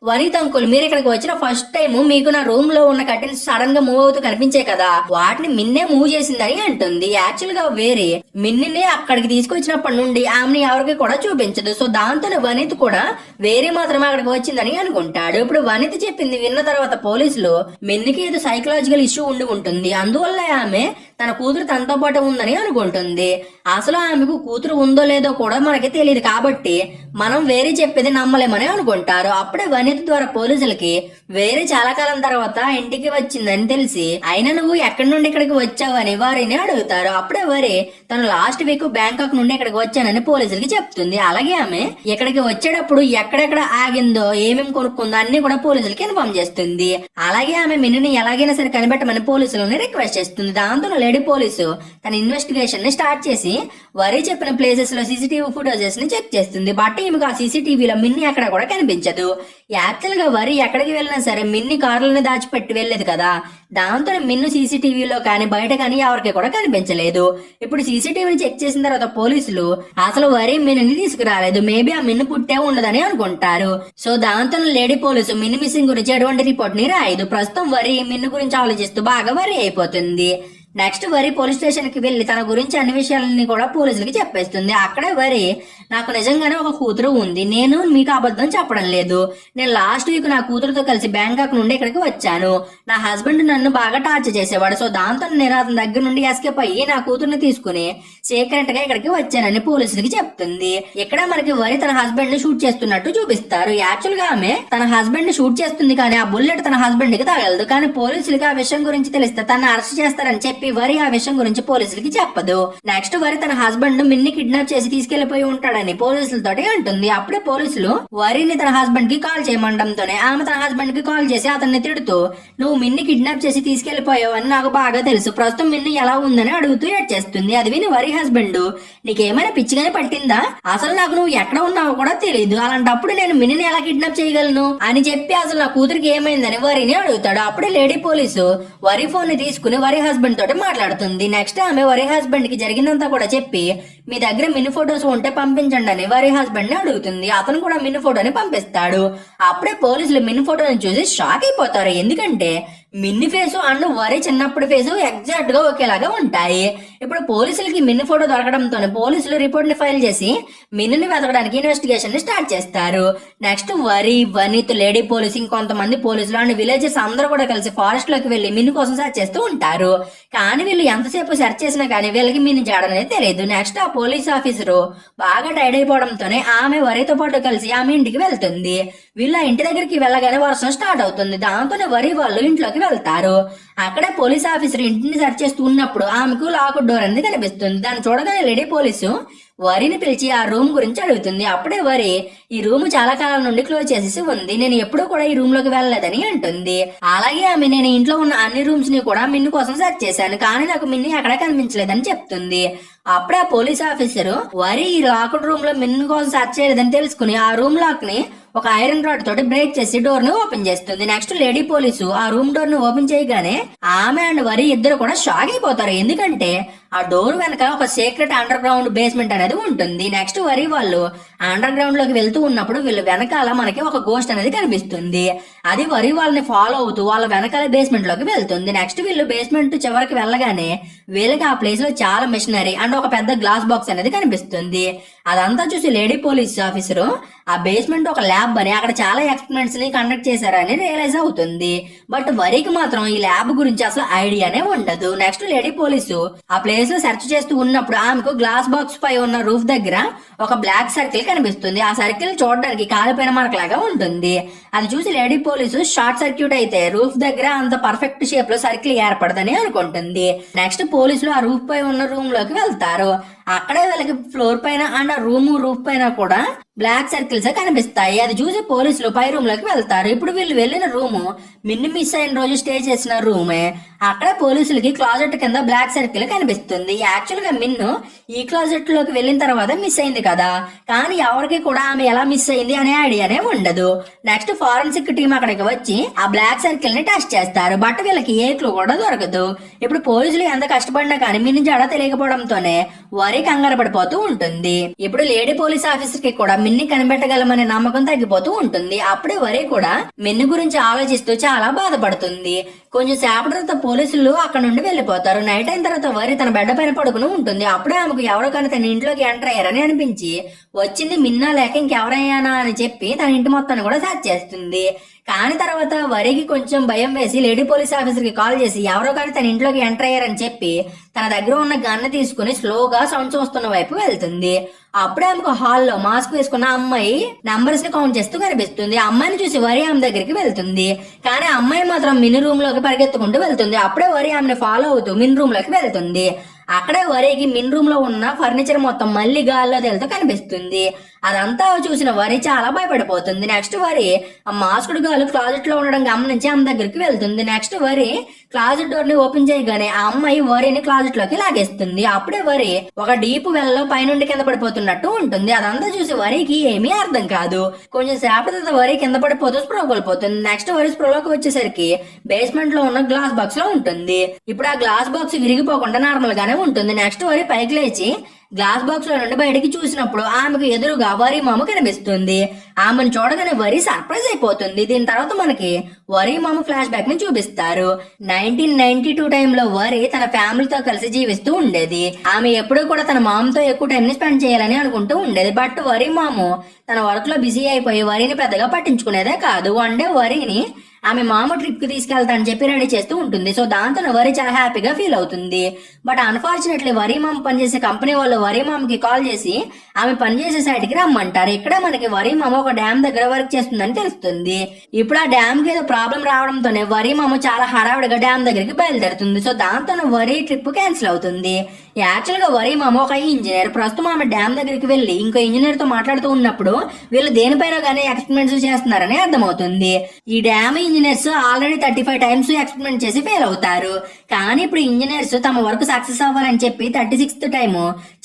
వనీత్ అంకుల్ మీరు ఇక్కడికి వచ్చిన ఫస్ట్ టైం మీకు నా రూమ్ లో ఉన్న కర్టెన్స్ సడన్ గా మూవ్ అవుతూ కనిపించే కదా, వాటిని మిన్నే మూవ్ చేసిందని అంటుంది. యాక్చువల్ గా వేరే మిన్నిని అక్కడికి తీసుకొచ్చినప్పటి నుండి ఆమెని ఎవరికి కూడా చూపించదు. సో దాంతో వనీత్ కూడా వేరే మాత్రమే అక్కడికి వచ్చిందని అనుకుంటాడు. ఇప్పుడు వనీత్ చెప్పింది విన్న తర్వాత పోలీసులు మిన్నికి ఏదో సైకలాజికల్ ఇష్యూ ఉండి ఉంటుంది, అందువల్ల ఆమె తన కూతురు తనతో పాటు ఉందని అనుకుంటుంది. అసలు ఆమెకు కూతురు ఉందో లేదో కూడా మనకి తెలియదు కాబట్టి మనం వేరే చెప్పేది నమ్మలేమని అనుకుంటారు. అప్పుడే వనీత్ ద్వారా పోలీసులకి వేరే చాలా కాలం తర్వాత ఇంటికి వచ్చిందని తెలిసి అయినా నువ్వు ఎక్కడి నుండి ఇక్కడికి వచ్చావు అని వారిని అడుగుతారు. అప్పుడే వరే తను లాస్ట్ వీక్ బ్యాంకాక్ నుండి ఇక్కడికి వచ్చానని పోలీసులకి చెప్తుంది. అలాగే ఆమె ఇక్కడికి వచ్చేటప్పుడు ఎక్కడెక్కడ ఆగిందో ఏమేమి కొనుక్కుందో అన్ని కూడా పోలీసులకి ఇన్ఫార్మ్ చేస్తుంది. అలాగే ఆమె మిన్నుని ఎలాగైనా సరే కనిపెట్టమని పోలీసులని రిక్వెస్ట్ చేస్తుంది. దాంతో లేడీ పోలీసు తన ఇన్వెస్టిగేషన్ ని స్టార్ట్ చేసి వరి చెప్పిన ప్లేసెస్ లో సీసీటీవీ ఫుటేజెస్ ని చెక్ చేస్తుంది. బట్ ఈమెకు ఆ సీసీటీవీలో మిన్ని అక్కడ కూడా కనిపించదు. యాక్చువల్ గా వరి ఎక్కడికి వెళ్ళినా సరే మిన్ని కారులను దాచిపెట్టి వెళ్ళలేదు కదా, దాంతో మిన్ను సీసీటీవీలో కానీ బయట కానీ ఎవరికి కూడా కనిపించలేదు. ఇప్పుడు సీసీటీవీని చెక్ చేసిన తర్వాత పోలీసులు అసలు వరి మిన్నుని తీసుకురాలేదు, మేబీ ఆ మిన్ను పుట్టే ఉండదని అనుకుంటారు. సో దాంతో లేడీ పోలీసు మిన్ను మిస్సింగ్ గురించి ఎటువంటి రిపోర్ట్ ని రాయదు. ప్రస్తుతం వరి మిన్ను గురించి ఆలోచిస్తూ బాగా వరి అయిపోతుంది. నెక్స్ట్ వరి పోలీస్ స్టేషన్ కి వెళ్లి తన గురించి అన్ని విషయాలని కూడా పోలీసులకి చెప్పేస్తుంది. అక్కడే వరి నాకు నిజంగానే ఒక కూతురు ఉంది, నేను మీకు అబద్ధం చెప్పడం లేదు, నేను లాస్ట్ వీక్ నా కూతురుతో కలిసి బ్యాంకాక్ నుండి ఇక్కడికి వచ్చాను, నా హస్బెండ్ నన్ను బాగా టార్చర్ చేసేవాడు, సో దాంతో నేను అతని దగ్గర నుండి ఎస్కేప్ అయ్యి నా కూతురుని తీసుకుని సీక్రెట్ గా ఇక్కడికి వచ్చానని పోలీసులకి చెప్తుంది. ఇక్కడ మనకి వరి తన హస్బెండ్ ని షూట్ చేస్తున్నట్టు చూపిస్తారు. యాక్చువల్ గా ఆమె తన హస్బెండ్ ని షూట్ చేస్తుంది కానీ ఆ బుల్లెట్ తన హస్బెండ్ కి తగలదు. కానీ పోలీసులకి ఆ విషయం గురించి తెలిస్తే తన అరెస్ట్ చేస్తారని చెప్పి వరి ఆ విషయం గురించి పోలీసులకి చెప్పదు. నెక్స్ట్ వరి తన హస్బెండ్ మిన్ని కిడ్నాప్ చేసి తీసుకెళ్లిపోయి ఉంటాడని పోలీసులతోటి అంటుంది. అప్పుడే పోలీసులు వరిని తన హస్బెండ్ కి కాల్ చేయమండంతోనే ఆమె తన హస్బెండ్ కి కాల్ చేసి అతన్ని తిడుతూ నువ్వు మిన్ని కిడ్నాప్ చేసి తీసుకెళ్లిపోయావు అని నాకు బాగా తెలుసు, ప్రస్తుతం మిన్ని ఎలా ఉందని అడుగుతూ ఏడ్ చేస్తుంది. అది విని వరి హస్బెండ్ నీకేమైనా పిచ్చిగానే పట్టిందా, అసలు నాకు నువ్వు ఎక్కడ ఉన్నావో కూడా తెలియదు, అలాంటప్పుడు నేను మిన్నిని ఎలా కిడ్నాప్ చేయగలను అని చెప్పి అసలు నా కూతురికి ఏమైందని వరిని అడుగుతాడు. అప్పుడే లేడీ పోలీసు వరి ఫోన్ ని తీసుకుని వరి హస్బెండ్ తోటి మాట్లాడుతుంది. నెక్స్ట్ ఆమె వరి హస్బెండ్ కి జరిగిందంతా కూడా చెప్పి మీ దగ్గర మిన్ని ఫోటోస్ ఉంటే పంపించండి అని వరి హస్బెండ్ ని అడుగుతుంది. అతను కూడా మిన్ని ఫోటోని పంపిస్తాడు. అప్పుడే పోలీసులు మిన్ని ఫోటోని చూసి షాక్ అయిపోతారు. ఎందుకంటే మిన్ని ఫేసు అండ్ వరి చిన్నప్పుడు ఫేసు ఎగ్జాక్ట్ గా ఒకేలాగా ఉంటాయి. ఇప్పుడు పోలీసులకి మిన్ని ఫోటో దొరకడంతో పోలీసులు రిపోర్ట్ ని ఫైల్ చేసి మిన్నుని వెతకడానికి ఇన్వెస్టిగేషన్ ని స్టార్ట్ చేస్తారు. నెక్స్ట్ వరి వనీత్ లేడీ పోలీసు ఇంకొంతమంది పోలీసులు అండ్ విలేజెస్ అందరూ కూడా కలిసి ఫారెస్ట్ లోకి వెళ్లి మిన్ను కోసం సెర్చ్ చేస్తూ ఉంటారు. కానీ వీళ్ళు ఎంతసేపు సెర్చ్ చేసినా కానీ వీళ్ళకి మిన్ను జాడనేది తెలియదు. నెక్స్ట్ ఆ పోలీస్ ఆఫీసరు బాగా టైర్డ్ అయిపోవడంతోనే ఆమె వరితో పాటు కలిసి ఆమె ఇంటికి వెళ్తుంది. వీళ్ళ ఇంటి దగ్గరికి వెళ్ళగానే వర్షం స్టార్ట్ అవుతుంది. దాంతోనే వరి వాళ్ళు ఇంట్లోకి వెళ్తారు. అక్కడ పోలీస్ ఆఫీసర్ ఇంటిని సెర్చ్ చేస్తూ ఉన్నప్పుడు ఆమెకు లాక్ డోర్ అనేది కనిపిస్తుంది. దాన్ని చూడగానే లేడీ పోలీసు వరిని పిలిచి ఆ రూమ్ గురించి అడుగుతుంది. అప్పుడే వరి ఈ రూమ్ చాలా కాలం నుండి క్లోజ్ చేసేసి ఉంది, నేను ఎప్పుడూ కూడా ఈ రూమ్ లోకి వెళ్ళలేదని అంటుంది. అలాగే ఆమె నేను ఇంట్లో ఉన్న అన్ని రూమ్స్ ని కూడా మిన్ను కోసం సెర్చ్ చేశాను కానీ నాకు మిన్ని అక్కడ కనిపించలేదని చెప్తుంది. అప్పుడే ఆ పోలీస్ ఆఫీసర్ వరి ఈ లాక్డ్ రూమ్ లో మిన్ను కోసం సెర్చ్ చేయలేదని తెలుసుకుని ఆ రూమ్ లాక్ ని ఒక ఐరన్ రాడ్ తోటి బ్రేక్ చేసి డోర్ ని ఓపెన్ చేస్తుంది. నెక్స్ట్ లేడీ పోలీసు ఆ రూమ్ డోర్ ని ఓపెన్ చేయగానే ఆమె అండ్ వరి ఇద్దరు కూడా షాక్ అయిపోతారు. ఎందుకంటే ఆ డోర్ వెనక ఒక సీక్రెట్ అండర్ గ్రౌండ్ బేస్మెంట్ అనేది ఉంటుంది. నెక్స్ట్ వరి వాళ్ళు అండర్ గ్రౌండ్ లోకి వెళ్తూ ఉన్నప్పుడు వీళ్ళు వెనకాల మనకి ఒక గోస్ట్ అనేది కనిపిస్తుంది. అది వరి వాళ్ళని ఫాలో అవుతూ వాళ్ళ వెనకాల బేస్మెంట్ లోకి వెళ్తుంది. నెక్స్ట్ వీళ్ళు బేస్మెంట్ చివరికి వెళ్ళగానే వీళ్ళకి ఆ ప్లేస్ లో చాలా మిషనరీ అండ్ ఒక పెద్ద గ్లాస్ బాక్స్ అనేది కనిపిస్తుంది. అదంతా చూసి లేడీ పోలీస్ ఆఫీసర్ ఆ బేస్మెంట్ ఒక ల్యాబ్ అని, అక్కడ చాలా ఎక్స్పెరిమెంట్స్ ని కండక్ట్ చేశారని రియలైజ్ అవుతుంది. బట్ వరికి మాత్రం ఈ ల్యాబ్ గురించి అసలు ఐడియానే ఉండదు. నెక్స్ట్ లేడీ పోలీసు ఆ ప్లేస్ లో సెర్చ్ చేస్తూ ఉన్నప్పుడు ఆమెకు గ్లాస్ బాక్స్ పై ఉన్న రూఫ్ దగ్గర ఒక బ్లాక్ సర్కిల్ కనిపిస్తుంది. ఆ సర్కిల్ చూడడానికి కాలిపోయిన మార్క్ ఉంటుంది. అది చూసి లేడీ పోలీసు షార్ట్ సర్క్యూట్ అయితే రూఫ్ దగ్గర అంత పర్ఫెక్ట్ షేప్ లో సర్కిల్ ఏర్పడదని అనుకుంటుంది. నెక్స్ట్ పోలీసులు ఆ రూఫ్ పై ఉన్న రూమ్ లోకి వెళ్తారు. అక్కడే వీళ్ళకి ఫ్లోర్ పైన అండ్ రూఫ్ పైన కూడా బ్లాక్ సర్కిల్స్ కనిపిస్తాయి. అది చూసి పోలీసులు పై రూమ్ లోకి వెళ్తారు. ఇప్పుడు వీళ్ళు వెళ్ళిన రూము మిన్ని మిస్ అయిన రోజు స్టే చేసిన రూమే. అక్కడ పోలీసులకి క్లాజెట్ కింద బ్లాక్ సర్కిల్ కనిపిస్తుంది. యాక్చువల్ గా మిన్ను ఈ క్లాజెట్ లోకి వెళ్ళిన తర్వాత మిస్ అయింది కదా, కానీ ఎవరికి కూడా ఆమె ఎలా మిస్ అయింది అనే ఐడియానే ఉండదు. నెక్స్ట్ ఫారెన్సిక్ టీం అక్కడికి వచ్చి ఆ బ్లాక్ సర్కిల్ ని టెస్ట్ చేస్తారు. బట్ వీళ్ళకి ఏ క్లూ కూడా దొరకదు. ఇప్పుడు పోలీసులు ఎంత కష్టపడినా కానీ మిన్ని జడ తెలియకపోవడంతోనే వరి కంగారు పడిపోతూ ఉంటుంది. ఇప్పుడు లేడీ పోలీస్ ఆఫీసర్ కి కూడా మిన్ని కనిపెట్టగలమనే నమ్మకం తగ్గిపోతూ ఉంటుంది. అప్పుడే వరి కూడా మిన్ని గురించి ఆలోచిస్తూ చాలా బాధపడుతుంది. కొంచెం సేపటి తర్వాత పోలీసులు అక్కడ నుండి వెళ్లిపోతారు. నైట్ అయిన తర్వాత వరి తన బెడ్ పైన పడుకుని ఉంటుంది. అప్పుడే ఆమెకు ఎవరో కానీ తన ఇంట్లోకి ఎంటర్ అయ్యారని అనిపించి వచ్చింది మిన్నా లేక ఇంకెవరయ్యానా అని చెప్పి తన ఇంటి మొత్తాన్ని కూడా సెర్చ్ చేస్తుంది. కానీ తర్వాత వరికి కొంచెం భయం వేసి లేడీ పోలీస్ ఆఫీసర్ కి కాల్ చేసి ఎవరో కానీ తన ఇంట్లోకి ఎంటర్ అయ్యారని చెప్పి తన దగ్గర ఉన్న గన్ను తీసుకుని స్లోగా సౌండ్స్ వస్తున్న వైపు వెళ్తుంది. అప్పుడే ఆమెకు హాల్లో మాస్క్ వేసుకున్న అమ్మాయి నంబర్స్ ని కౌంట్ చేస్తూ కనిపిస్తుంది. ఆ అమ్మాయిని చూసి వరి ఆమె దగ్గరికి వెళ్తుంది. కానీ ఆ అమ్మాయి మాత్రం మినీ రూమ్ లోకి పరిగెత్తుకుంటూ వెళ్తుంది. అప్పుడే వరి ఆమెను ఫాలో అవుతూ మిన్ రూమ్ లోకి వెళ్తుంది. అక్కడే వరికి మిన్ రూమ్ లో ఉన్న ఫర్నిచర్ మొత్తం మళ్ళీ గాల్లో తేలుతూ కనిపిస్తుంది. అదంతా చూసిన వరి చాలా భయపడిపోతుంది. నెక్స్ట్ వరి ఆ మాస్కుడు గాలు క్లాజెట్ లో ఉండడం గమనించి ఆమె దగ్గరికి వెళ్తుంది. నెక్స్ట్ వరి క్లాజెట్ డోర్ ని ఓపెన్ చేయగానే ఆ అమ్మాయి వరిని క్లాజెట్ లోకి లాగేస్తుంది. అప్పుడే వరి ఒక డీప్ వెల్లో పైనుండి కింద పడిపోతున్నట్టు ఉంటుంది. అదంతా చూసి వరికి ఏమీ అర్థం కాదు. కొంచెం సేపటి తర్వాత వరి కింద పడిపోతూ స్ప్రో కోల్పోతుంది. నెక్స్ట్ వరి స్ప్రోలోకి వచ్చేసరికి బేస్మెంట్ లో ఉన్న గ్లాస్ బాక్స్ లో ఉంటుంది. ఇప్పుడు ఆ గ్లాస్ బాక్స్ విరిగిపోకుండా నార్మల్ గానే ఉంటుంది. నెక్స్ట్ వరి పైకి లేచి గ్లాస్ బాక్స్ లో నుండి బయటికి చూసినప్పుడు ఆమెకు ఎదురుగా వరి మామ కనిపిస్తుంది. ఆమెను చూడగానే వరి సర్ప్రైజ్ అయిపోతుంది. దీని తర్వాత మనకి వరి మామ ఫ్లాష్ బ్యాక్ ని చూపిస్తారు. 1992 టైంలో వరి తన ఫ్యామిలీతో కలిసి జీవిస్తూ ఉండేది. ఆమె ఎప్పుడూ కూడా తన మామతో ఎక్కువ టైం ని స్పెండ్ చేయాలని అనుకుంటూ ఉండేది. బట్ వరి మామ తన వర్క్ లో బిజీ అయిపోయి వరిని పెద్దగా పట్టించుకునేదే కాదు. వన్ డే వరిని ఆమె మామ ట్రిప్ కి తీసుకెళ్తానని చెప్పి రెడీ చేస్తూ ఉంటుంది. సో దాంతో వరి చాలా హ్యాపీగా ఫీల్ అవుతుంది. బట్ అన్ఫార్చునేట్లీ వరి మామ పనిచేసే కంపెనీ వాళ్ళు వరి మామకి కాల్ చేసి ఆమె పనిచేసే సైడ్ కి రమ్మంటారు. ఇక్కడ మనకి వరి మామ ఒక డ్యామ్ దగ్గర వర్క్ చేస్తుందని తెలుస్తుంది. ఇప్పుడు ఆ డ్యామ్ కి ఏదో ప్రాబ్లం రావడంతోనే వరి మామ చాలా హడావిడిగా డ్యామ్ దగ్గరికి బయలుదేరుతుంది. సో దాంతో వరి ట్రిప్ క్యాన్సిల్ అవుతుంది. యాక్చువల్ గా వరి మామ ఒక ఇంజనీర్. ప్రస్తుతం ఆమె డ్యామ్ దగ్గరికి వెళ్లి ఇంకో ఇంజనీర్ తో మాట్లాడుతూ ఉన్నప్పుడు వీళ్ళు దేనిపైన గానీ ఎక్స్పెరిమెంట్స్ చేస్తున్నారని అర్థమవుతుంది. ఈ dam engineers already 35 times experiment చేసి ఫెయిల్ అవుతారు. కానీ ఇప్పుడు ఇంజనీర్స్ తమ వర్క్ సక్సెస్ అవ్వాలని చెప్పి 36th టైం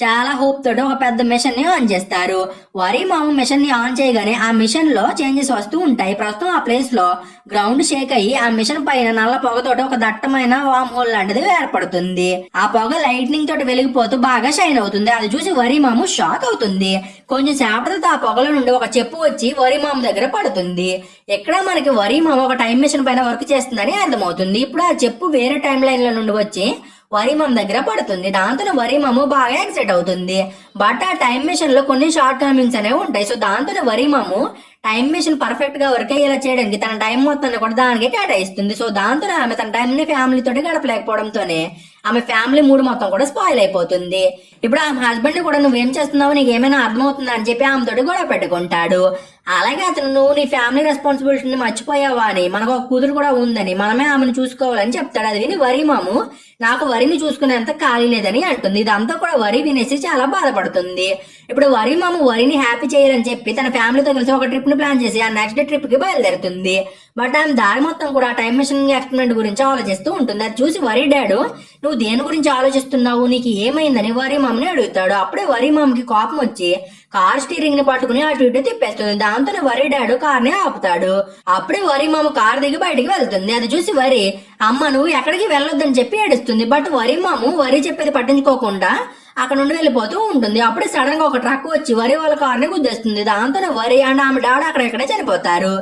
చాలా హోప్ తోటి ఒక పెద్ద మిషన్ ని ఆన్ చేస్తారు. వరి మామ మిషన్ ని ఆన్ చేయగానే ఆ మిషన్ లో చేంజెస్ వస్తూ ఉంటాయి. ప్రస్తుతం ఆ ప్లేస్ లో గ్రౌండ్ షేక్ అయ్యి ఆ మిషన్ పైన నల్ల పొగతోటి ఒక దట్టమైన వామ్ హోల్ లాంటిది ఏర్పడుతుంది. ఆ పొగ లైట్నింగ్ తోటి వెలిగిపోతూ బాగా షైన్ అవుతుంది. అది చూసి వరి మామ షాక్ అవుతుంది. కొంచెం సేపటితో ఆ పొగల నుండి ఒక చెప్పు వచ్చి వరి మామ దగ్గర పడుతుంది. ఎక్కడ మనకి వరి మామ ఒక టైం మిషన్ పైన వర్క్ చేస్తుందని అర్థమవుతుంది. ఇప్పుడు ఆ చెప్పు వేరే టైం లైన్ లో నుండి వచ్చి వరి మామ దగ్గర పడుతుంది. దాంతో వరి మామ బాగా ఎక్సైట్ అవుతుంది. బట్ ఆ టైం మిషన్ లో కొన్ని షార్ట్ కమింగ్స్ అనేవి ఉంటాయి. సో దాంతో వరి మామ టైం మిషన్ పర్ఫెక్ట్ గా వర్క్ అయ్యేలా చేయడానికి తన టైం మొత్తాన్ని కూడా దానికి కేటాయిస్తుంది. సో దాంతో ఆమె తన టైం ని ఫ్యామిలీ తోటి గడపలేకపోవడంతోనే ఆమె ఫ్యామిలీ మూడు మొత్తం కూడా స్పాయిల్ అయిపోతుంది. ఇప్పుడు ఆమె హస్బెండ్ కూడా నువ్వేం చేస్తున్నావు, నీకు ఏమైనా అర్థమవుతుందా అని చెప్పి ఆమె తోటి గొడవ పెట్టుకుంటాడు. అలాగే అతను నువ్వు నీ ఫ్యామిలీ రెస్పాన్సిబిలిటీని మర్చిపోయావా అని, మనకు ఒక కూతురు కూడా ఉందని, మనమే ఆమెను చూసుకోవాలని చెప్తాడు. అది విని వరి మాము నాకు వరిని చూసుకునేంత ఖాళీ లేదని అంటుంది. ఇదంతా కూడా వరి వినేసి చాలా బాధపడుతుంది. ఇప్పుడు వరి మామ వరిని హ్యాపీ చేయాలని చెప్పి తన ఫ్యామిలీతో కలిసి ఒక ట్రిప్ ని ప్లాన్ చేసి ఆ నెక్స్ట్ డే ట్రిప్ కి బయలుదేరుతుంది. బట్ ఆమె దారి మొత్తం కూడా టైం మెషిన్ ఎక్స్పెరిమెంట్ గురించి ఆలోచిస్తూ ఉంటుంది. అది చూసి వరి డాడు నువ్వు దేని గురించి ఆలోచిస్తున్నావు, నీకు ఏమైందని వరి మామని అడుగుతాడు. అప్పుడే వరి మామకి కోపం వచ్చి కార్ స్టీరింగ్ ని పట్టుకుని అటు ఇటు తిప్పేస్తుంది. దాంతోనే వరి డాడు కార్ ని ఆపుతాడు. అప్పుడే వరి మామ కార్ దిగి బయటికి వెళ్తుంది. అది చూసి వరి అమ్మ నువ్వు ఎక్కడికి వెళ్ళొద్దని చెప్పి ఏడుస్తుంది. బట్ వరి మాము వరి చెప్పేది పట్టించుకోకుండా అక్కడ నుండి వెళ్ళిపోతూ ఉంటుంది. అప్పుడే సడన్ గా ఒక ట్రక్ వచ్చి వరి వాళ్ళ కార్ ని గుద్దేస్తుంది. దాంతోనే వరి అండ్ ఆమె డాడ్ అక్కడెక్కడే చనిపోతారు.